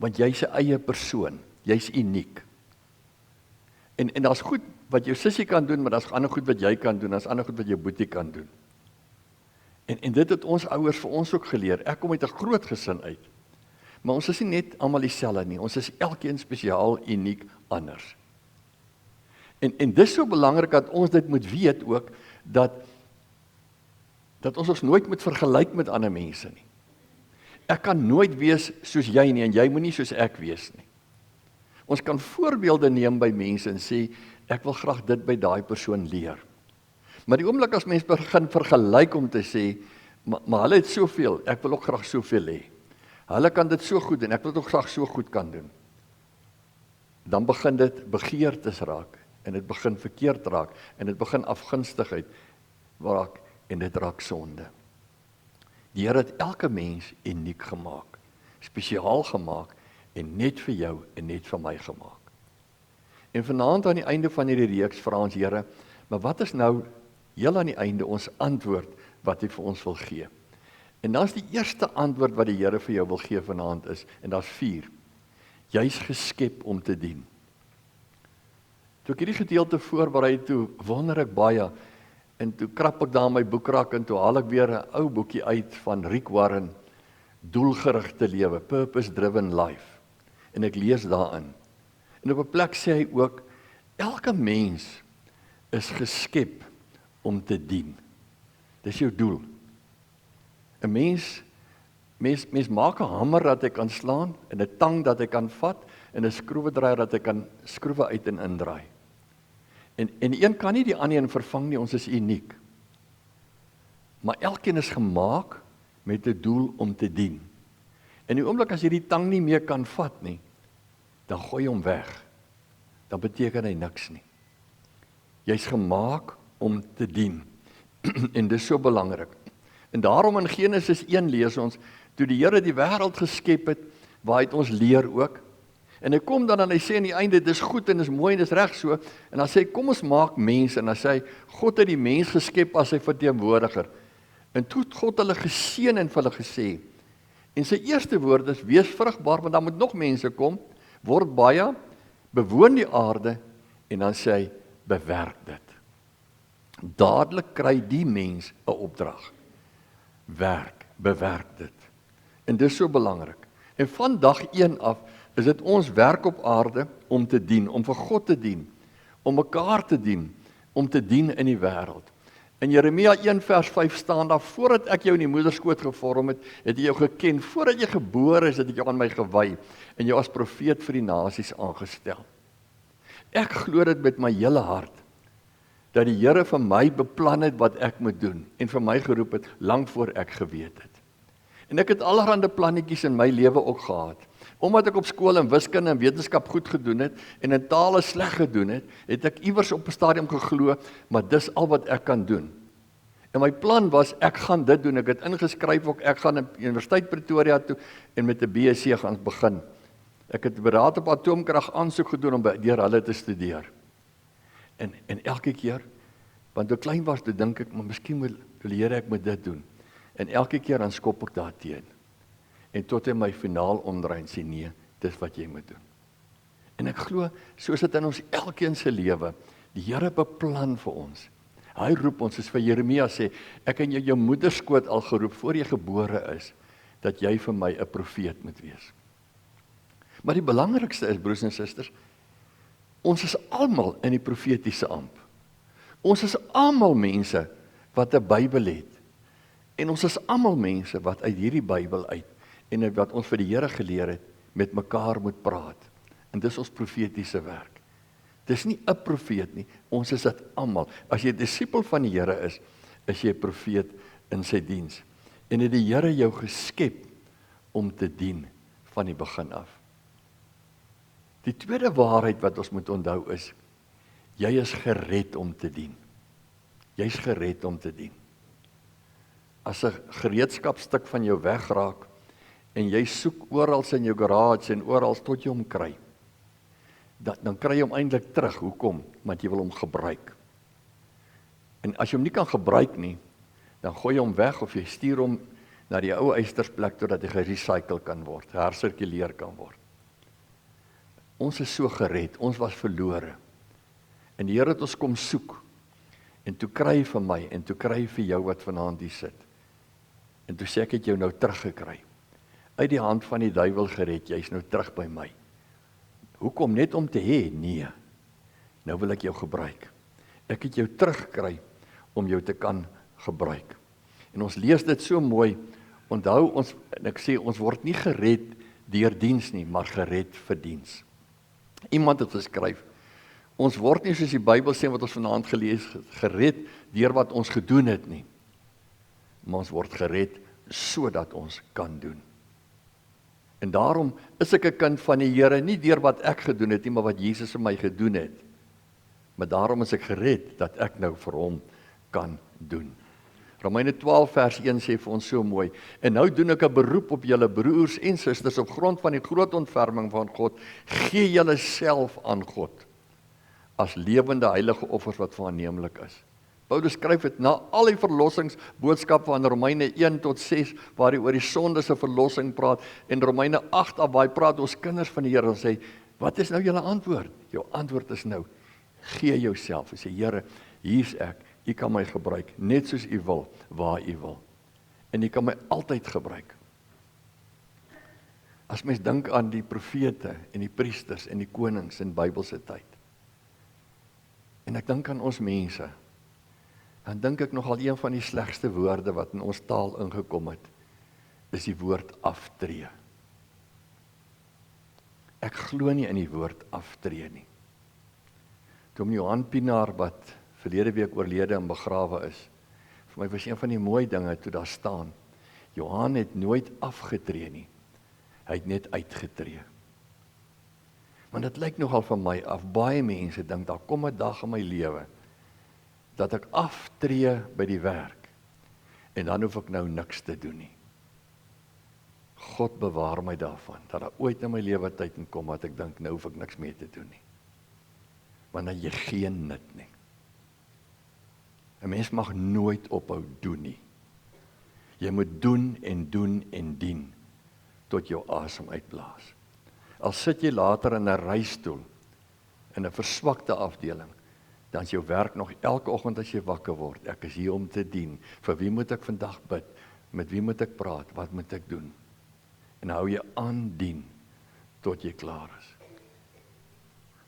Want jy's 'n eie persoon, jy's uniek. En daar's goed wat jou sussie kan doen, maar daar's ander goed wat jy kan doen, daar's ander goed wat jou boetie kan doen. En dit het ons ouers vir ons ook geleer. Ek kom uit 'n groot gesin uit. Maar ons is nie net almal dieselfde nie. Ons is elkeen spesiaal, uniek, anders. En dis so belangrik dat ons dit moet weet ook, dat ons nooit moet vergelyk met ander mense nie. Ek kan nooit wees soos jy nie, en jy moet nie soos ek wees nie. Ons kan voorbeelde neem by mense en sê, ek wil graag dit by daai persoon leer. Maar die oomblik as mens begin vergelyk om te sê, maar hulle het soveel, ek wil ook graag soveel hê. Hulle kan dit so goed doen, ek wil dit ook graag so goed kan doen. Dan begin dit begeertes raak, en dit begin verkeerd raak, en dit begin afgunstigheid raak, en dit raak sonde. Die Here het elke mens uniek gemaak, spesiaal gemaak, en net vir jou en net vir my gemaak. En vanaand aan die einde van hierdie reeks vra ons Here, maar wat is nou heel aan die einde ons antwoord wat hy vir ons wil gee? En dan is die eerste antwoord wat die Here vir jou wil gee vanaand is, en daar's 4. Jy's geskep om te dien. Toe ek hierdie gedeelte voorberei, toe wonder ek baie, en toe krap ek daar in my boekrak, en toe haal ek weer 'n ou boekie uit van Rick Warren, Doelgerigte lewe, Purpose Driven Life. En ek lees daarin. En op 'n plek sê hy ook, elke mens is geskep om te dien. Dis jou doel. 'n Mens maak 'n hamer dat hy kan slaan, en 'n tang dat hy kan vat, en 'n skroewedraaier dat hy kan skroewe uit en indraai. En die een kan nie die ander een vervang nie, ons is uniek. Maar elkeen is gemaak met 'n doel om te dien. En die oomblik as jy die tang nie meer kan vat nie, dan gooi jy hom weg. Dan beteken hy niks nie. Jy's gemaak om te dien. En dis so belangrik. En daarom in Genesis 1 lees ons, toe die Here die wêreld geskep het, waar hy het ons leer ook. En hy kom dan en hy sê aan die einde, dis goed en dis mooi en dis reg so. En dan sê hy, kom ons maak mens. En dan sê hy, God het die mens geskep as sy verteenwoordiger. En toe het God hulle geseën en vir hulle gesê. En sy eerste woord is, wees vrugbaar, want dan moet nog mense kom, word baie, bewoon die aarde, en dan sê hy, bewerk dit. Dadelik kry die mens 'n opdrag. Werk, bewerk dit. En dis so belangrik. En van dag 1 af, is dit ons werk op aarde om te dien, om vir God te dien, om mekaar te dien, om te dien in die wêreld. In Jeremia 1 vers 5 staan daar, voordat ek jou in die moederskoot gevorm het, het ek jou geken, voordat jy gebore is, het ek jou aan my gewy, en jou as profeet vir die nasies aangestel. Ek glo dit met my hele hart, dat die Here vir my beplan het wat ek moet doen, en vir my geroep het, lang voor ek geweet het. En ek het allerhande plannetjies in my lewe ook gehad. Omdat ek op skool in wiskunde en wetenskap goed gedoen het, en in tale sleg gedoen het, het ek iewers op 'n stadium geglo, maar dis al wat ek kan doen. En my plan was, ek gaan dit doen, ek het ingeskryf ook, ek gaan in Universiteit Pretoria toe, en met 'n BSc gaan begin. Ek het beraad op atoomkrag aansoek gedoen, om deur hulle te studeer. En elke keer, want toe klein was, toe dink ek, maar miskien moet die Here, ek moet dit doen. En elke keer dan skop ek daarteen. En tot hy my finaal omdraai en sê, nee, dis wat jy moet doen. En ek glo, soos dit in ons elkeen se lewe, die Here beplan vir ons. Hy roep ons, soos vir Jeremia sê, ek in jou moederskoot al geroep, voor jy gebore is, dat jy vir my 'n profeet moet wees. Maar die belangrikste is, broers en susters, ons is almal in die profetiese amp. Ons is almal mense wat 'n Bybel het. En ons is almal mense wat uit hierdie Bybel uit, en wat ons vir die Here geleer het, met mekaar moet praat. En dis ons profetiese werk. Dis nie 'n profeet nie, ons is dit almal. As jy 'n disipel van die Here is jy 'n profeet in sy diens. En het die Here jou geskep om te dien van die begin af. Die tweede waarheid wat ons moet onthou is, jy is gered om te dien. Jy's gered om te dien. As 'n gereedskapstuk van jou wegraak, en jy soek oral in jou garage en oral tot jy hom kry, dan kry jy hom eintlik terug. Hoekom? Want jy wil hom gebruik. En as jy hom nie kan gebruik nie, dan gooi jy hom weg of jy stuur hom na die ou eystersplek totdat hy gerecycle kan word, hersirkuleer kan word. Ons is so gered, ons was verlore. En die Here het ons kom soek. En toe kry hy vir my, en toe kry hy vir jou wat vanaand hier sit. En toe sê ek het jou nou teruggekry. Uit die hand van die duiwel gered, jy is nou terug by my. Hoekom? Net om te hê? Nee. Nou wil ek jou gebruik. Ek het jou teruggekry om jou te kan gebruik. En ons lees dit so mooi. Onthou ons, en ek sê, ons word nie gered deur diens nie, maar gered vir diens. Iemand het geskryf, ons word nie soos die Bybel sê wat ons vanaand gelees het, gered deur wat ons gedoen het nie. Maar ons word gered sodat ons kan doen. En daarom is ek 'n kind van die Here, nie deur wat ek gedoen het nie, maar wat Jesus vir my gedoen het. Maar daarom is ek gered, dat ek nou vir hom kan doen. Romeine 12 vers 1 sê vir ons so mooi, en nou doen ek 'n beroep op julle broers en susters, op grond van die groot ontferming van God, gee julle self aan God, as lewende heilige offers wat aanneemlik is. Paulus skryf dit na al die verlossingsboodskap van Romeine 1 tot 6, waar hy oor die sonde se verlossing praat, en Romeine 8 af, waar hy praat ons kinders van die Here, en sê, wat is nou julle antwoord? Jou antwoord is nou, gee jouself, en sê, Here, hier's ek, U kan my gebruik, net soos U wil, waar U wil. En U kan my altyd gebruik. As mens dink aan die profete, en die priesters, en die konings in Bybelse tyd, en ek dink aan ons mense, dan dink ek nogal een van die slegste woorde wat in ons taal ingekom het, is die woord aftree. Ek glo nie in die woord aftree nie. Toe Johan Pinaar, wat verlede week oorlede en begrawe is, vir my was een van die mooi dinge toe daar staan, Johan het nooit afgetree nie, hy het net uitgetree. Want dit lyk nogal vir my af, baie mense dink, daar kom 'n dag in my lewe, dat ek aftree by die werk, en dan hoef ek nou niks te doen nie. God bewaar my daarvan, dat daar ooit in my lewe tyd in kom, wat ek dink, nou hoef ek niks meer te doen nie. Want dan jy geen nut nie. 'n Mens mag nooit ophou doen nie. Jy moet doen en doen en dien, tot jou asem uitblaas. Al sit jy later in 'n reistool, in 'n verswakte afdeling, dan is jou werk nog elke oggend as jy wakker word, ek is hier om te dien. Vir wie moet ek vandag bid? Met wie moet ek praat? Wat moet ek doen? En hou jy aan dien, tot jy klaar is.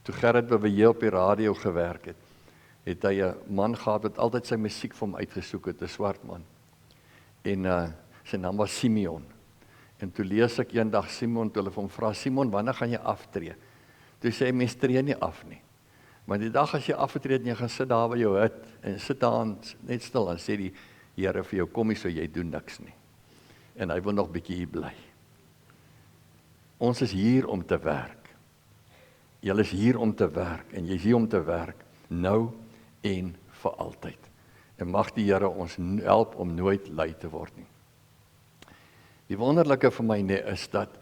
Toe Gerrit by hier op die radio gewerk het, het hy 'n man gehad wat altyd sy musiek vir hom uitgesoek het, 'n swart man. En sy naam was Simeon. En toe lees ek eendag Simon, toe hulle vir hom vra, Simon, wanneer gaan jy aftree? Toe sê hy, mens tree nie af nie. Maar die dag as jy afgetree het en jy gaan sit daar by jou hut, en sit daar net stil, en sê die Here vir jou, kom hier so, jy doen niks nie. En hy wil nog bietjie hier bly. Ons is hier om te werk. Jy is hier om te werk, en jy is hier om te werk, nou en vir altyd. En mag die Here ons help om nooit lui te word nie. Die wonderlike vir my is dat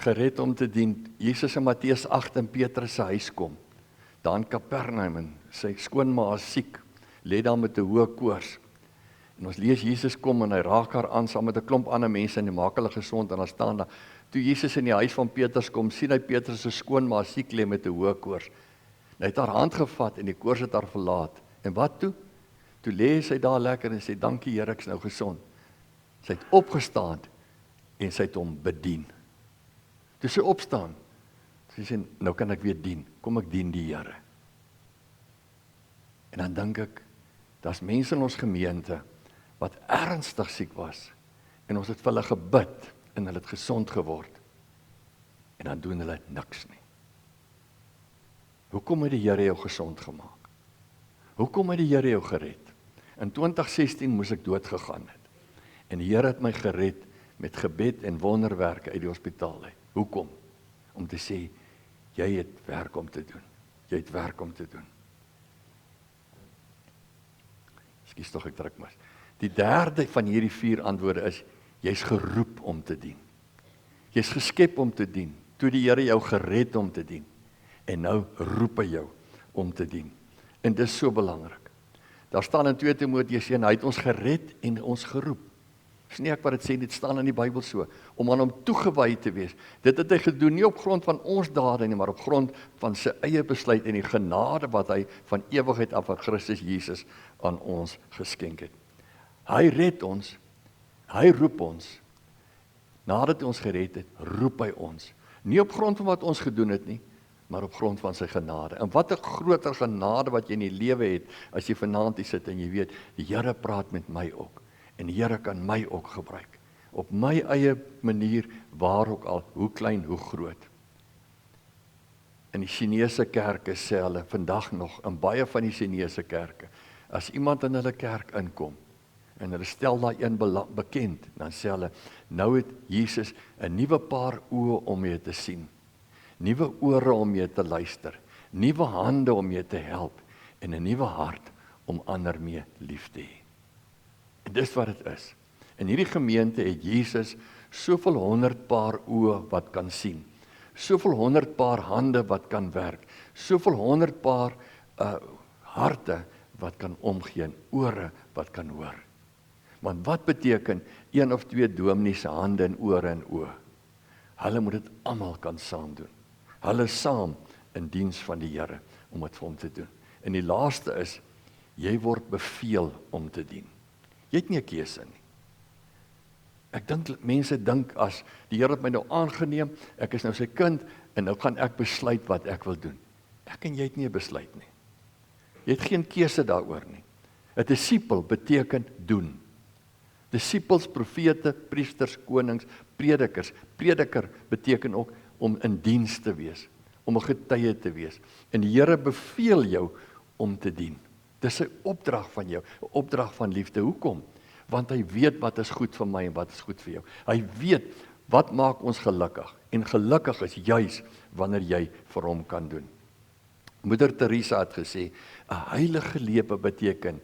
gered om te dien, Jesus in Matteus 8 in Petrus se huis kom, daar in Kapernaum, en sy skoonma is siek, lê daar met 'n hoë koors. En ons lees Jesus kom en hy raak haar aan saam met 'n klomp ander mense en hy maak hulle gesond, en dan staan daar, toe Jesus in die huis van Petrus kom, sien hy Petrus se skoonma siek lê met 'n hoë koors. Hy het haar hand gevat en die koors het haar verlaat. En wat toe? Toe lê sy daar lekker en sê, dankie Here, ek is nou gesond. Sy het opgestaan en sy het hom bedien. Toe sy opstaan, sy sê, nou kan ek weer dien, kom ek dien die Here. En dan dink ek, daar's mense in ons gemeente, wat ernstig siek was, en ons het vir hulle gebid, en hulle het gesond geword, en dan doen hulle niks nie. Hoekom het die Here jou gesond gemaak? Hoekom het die Here jou gered? In 2016 moes ek dood gegaan het, en die Here het my gered, met gebed en wonderwerke uit die hospitaal uit. Hoekom? Om te sê, jy het werk om te doen. Jy het werk om te doen. Ekskuus tog, ek druk maar. Die derde van hierdie 4 antwoorde is, jy's geroep om te dien. Jy's geskep om te dien, toe die Here jou gered om te dien. En nou roep hy jou om te dien. En dis so belangrik. Daar staan in 2 Timoteus 1, hy het ons gered en ons geroep. Dis nie ek wat dit sê, dit staan in die Bybel so, om aan hom toegewy te wees. Dit het hy gedoen nie op grond van ons dade nie, maar op grond van sy eie besluit en die genade wat hy van ewigheid af aan Christus Jesus aan ons geskenk het. Hy red ons, hy roep ons. Nadat hy ons gered het, roep hy ons. Nie op grond van wat ons gedoen het nie, maar op grond van sy genade. En wat 'n groter genade wat jy in die lewe het, as jy vanaand hier sit en jy weet, die Here praat met my ook. En die Here kan my ook gebruik. Op my eie manier, waar ook al, hoe klein, hoe groot. In die Chinese kerke sê hulle, vandag nog, in baie van die Chinese kerke, as iemand in hulle kerk inkom, en hulle stel daai een bekend, dan sê hulle, nou het Jesus 'n nuwe paar oë om jou te sien, nuwe ore om jou te luister, nuwe hande om jou te help, en 'n nuwe hart om ander mee lief te hê. En dis wat dit is. In hierdie gemeente het Jesus soveel 100 paar oë wat kan sien, soveel 100 paar hande wat kan werk, soveel 100 paar harte wat kan omgee, en ore wat kan hoor. Want wat beteken 1 of 2 dominees se hande en ore en oë? Hulle moet dit almal kan saam doen. Hulle saam in diens van die Here om dit vir hom te doen. En die laaste is, jy word beveel om te dien. Jy het nie 'n keuse nie. Ek dink mense dink as die Here het my nou aangeneem, ek is nou sy kind en nou gaan ek besluit wat ek wil doen. Ek en jy het nie 'n besluit nie. Jy het geen keuse daaroor nie. 'n Disipel beteken doen. Disipels, profete, priesters, konings, predikers. Prediker beteken ook om in diens te wees, om 'n getuie te wees. En die Here beveel jou om te dien. Dis 'n opdrag van jou, 'n opdrag van liefde. Hoekom? Want hy weet wat is goed vir my en wat is goed vir jou. Hy weet wat maak ons gelukkig. En gelukkig is juis wanneer jy vir hom kan doen. Moeder Teresa het gesê, 'n heilige lewe beteken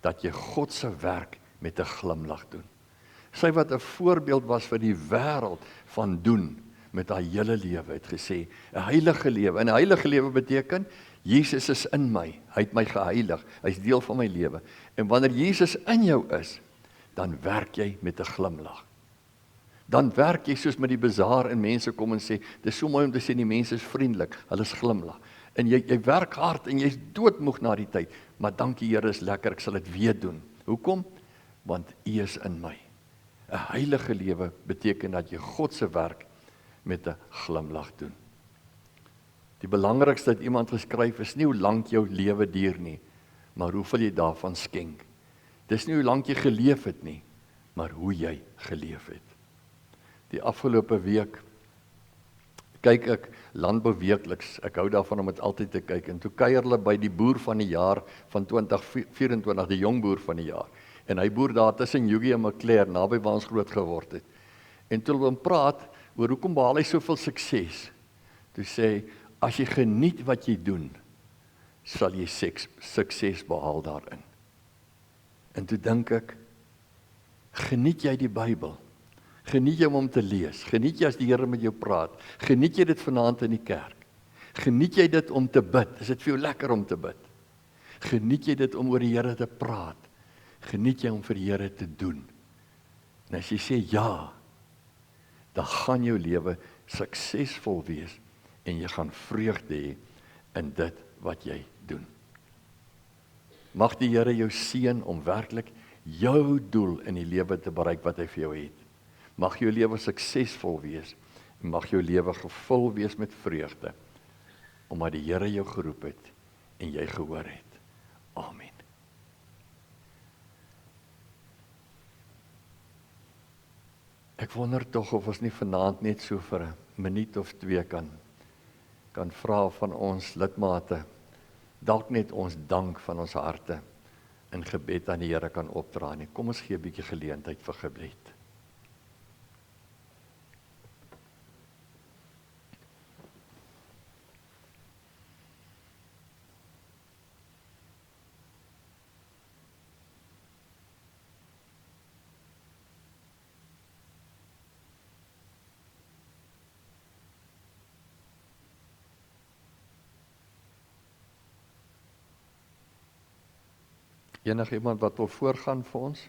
dat jy God se werk met 'n glimlag doen. Sy wat 'n voorbeeld was vir die wêreld van doen met haar hele lewe, het gesê, 'n heilige lewe. En 'n heilige lewe beteken, Jesus is in my, hy het my geheilig, hy's deel van my lewe. En wanneer Jesus in jou is, dan werk jy met 'n glimlag. Dan werk jy soos met die bazaar en mense kom en sê, dis so mooi om te sê, die mense is vriendelik, hulle is glimlag. En jy werk hard en jy's doodmoeg na die tyd, maar dankie Here, is lekker, ek sal dit weer doen. Hoekom? Want U is in my. 'n Heilige lewe beteken dat jy God se werk met 'n glimlag doen. Die belangrikste het iemand geskryf is nie hoe lank jou lewe duur nie, maar hoeveel jy daarvan skenk. Dis nie hoe lank jy geleef het nie, maar hoe jy geleef het. Die afgelope week kyk ek Landbou Weekliks, ek hou daarvan om dit altyd te kyk, en toe kuier hulle by die boer van die jaar van 2024, die jong boer van die jaar. En hy boer daar tussen Yugi en Maclair, naby waar ons groot geword het. En toe hulle hom praat oor hoekom behaal hy soveel sukses. Toe sê hy, as jy geniet wat jy doen, sal jy sukses behaal daarin. En toe dink ek, geniet jy die Bybel? Geniet jy om te lees? Geniet jy as die Here met jou praat? Geniet jy dit vanaand in die kerk? Geniet jy dit om te bid? Is dit vir jou lekker om te bid? Geniet jy dit om oor die Here te praat? Geniet jy om vir die Here te doen? En as jy sê ja, dan gaan jou lewe suksesvol wees en jy gaan vreugde hê in dit wat jy doen. Mag die Here jou seën om werklik jou doel in die lewe te bereik wat hy vir jou het. Mag jou lewe suksesvol wees en mag jou lewe gevul wees met vreugde, omdat die Here jou geroep het en jy gehoor het. Amen. Ek wonder tog of ons nie vanaand net so vir 'n minuut of 2 kan vra van ons lidmate, dalk net ons dank van ons harte in gebed aan die Here kan opdra nie. Kom ons gee 'n bietjie geleentheid vir gebed. Enige iemand wat wil voorgaan vir ons?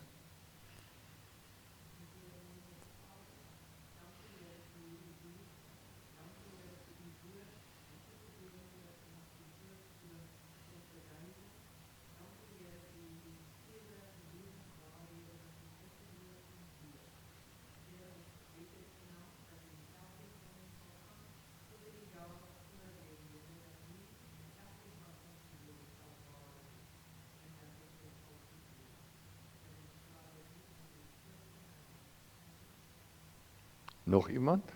Nog iemand?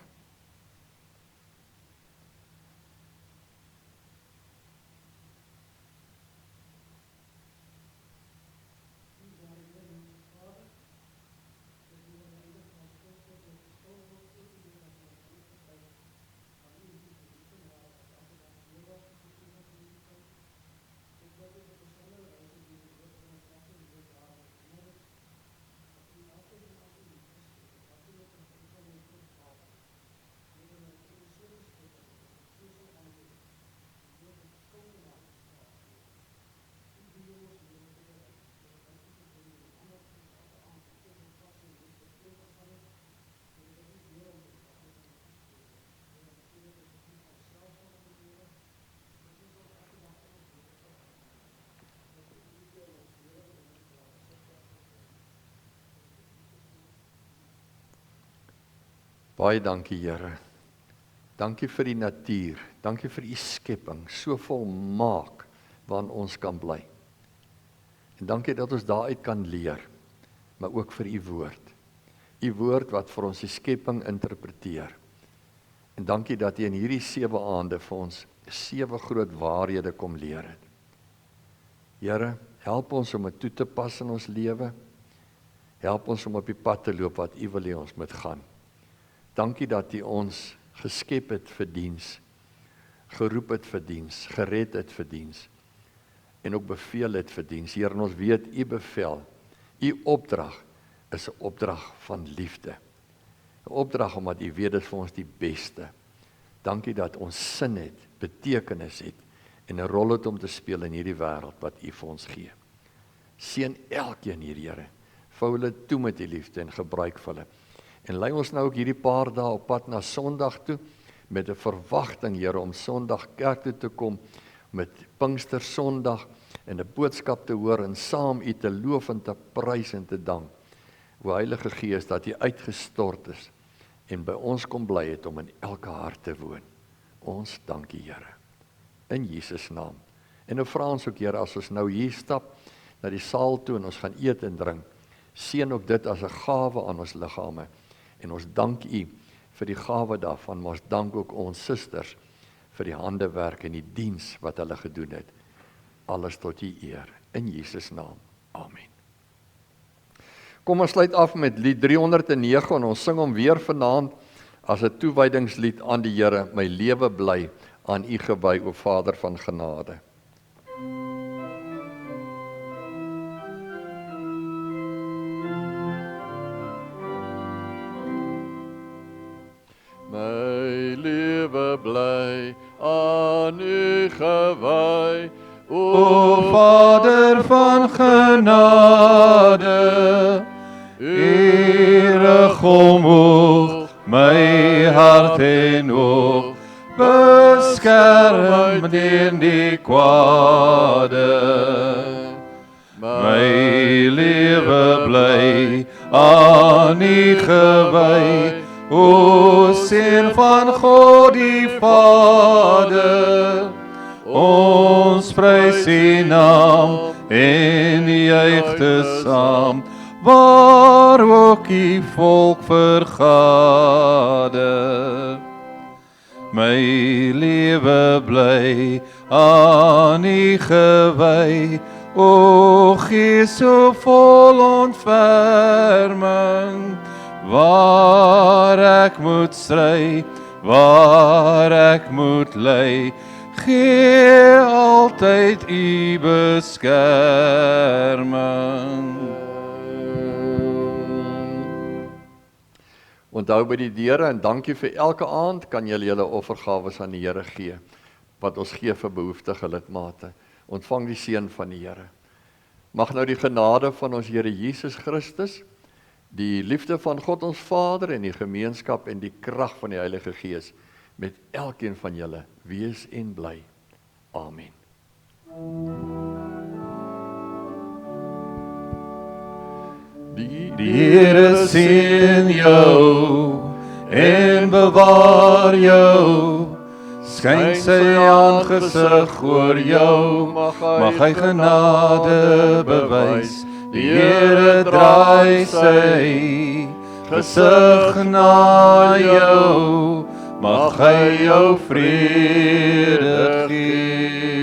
Baie dankie, Here. Dankie vir die natuur. Dankie vir u skepping, so volmaak waarin ons kan bly. En dankie dat ons daaruit kan leer, maar ook vir u woord. U woord wat vir ons die skepping interpreteer. En dankie dat u in hierdie 7 aande vir ons 7 groot waarhede kom leer het. Here, help ons om dit toe te pas in ons lewe. Help ons om op die pad te loop wat u wil hê ons moet gaan. Dankie dat u ons geskep het vir diens, geroep het vir diens, gered het vir diens, en ook beveel het vir diens. Here, ons weet, u bevel, u opdrag is 'n opdrag van liefde. 'n Opdrag omdat u weet dit vir ons die beste. Dankie dat ons sin het, betekenis het, en 'n rol het om te speel in hierdie wêreld wat u vir ons gee. Seën elkeen hier, Here. Vou hulle toe met die liefde en gebruik vir hulle. En lei ons nou ook hierdie paar dae op pad na Sondag toe, met 'n verwagting, Here, om Sondag kerk toe te kom, met Pinkster Sondag, en 'n boodskap te hoor, en saam u te loof en te prys en te dank. O Heilige Gees, dat u uitgestort is, en by ons kom bly het om in elke hart te woon. Ons dankie, Here. In Jesus naam. En nou vra ons ook, Here, as ons nou hier stap, na die saal toe, en ons gaan eet en drink, seën ook dit as 'n gawe aan ons liggame. En ons dank u vir die gawe daarvan, maar ons dank ook ons susters vir die handewerk en die diens wat hulle gedoen het. Alles tot u eer. In Jesus naam. Amen. Kom ons sluit af met lied 309 en ons sing hom weer vanaand as 'n toewydingslied aan die Here. My lewe bly aan u gewy, o Vader van genade. My lewe bly aan u gewy, O Vader van genade, ere omhoog, my hart en oog, beskerm teen die kwade. My lewe bly aan u gewy, O Seun van God die Vader, ons prys u naam en juig te saam, waar ook u volk vergader. My lewe bly aan u gewy, O Gees so vol ontferming, waar ek moet stry, waar ek moet ly, gee altyd u beskerming. Onthou by die deure en dankie vir elke aand kan julle julle offergawes aan die Here gee, wat ons gee vir behoeftige lidmate. Ontvang die seën van die Here. Mag nou die genade van ons Here Jesus Christus, die liefde van God ons Vader en die gemeenskap en die krag van die Heilige Gees met elkeen van julle wees en bly. Amen. Die Here seën jou en bewaar jou, skyn sy aangesig oor jou, mag hy genade bewys. Die Here draai sy gesig na jou, mag hy jou vrede gee.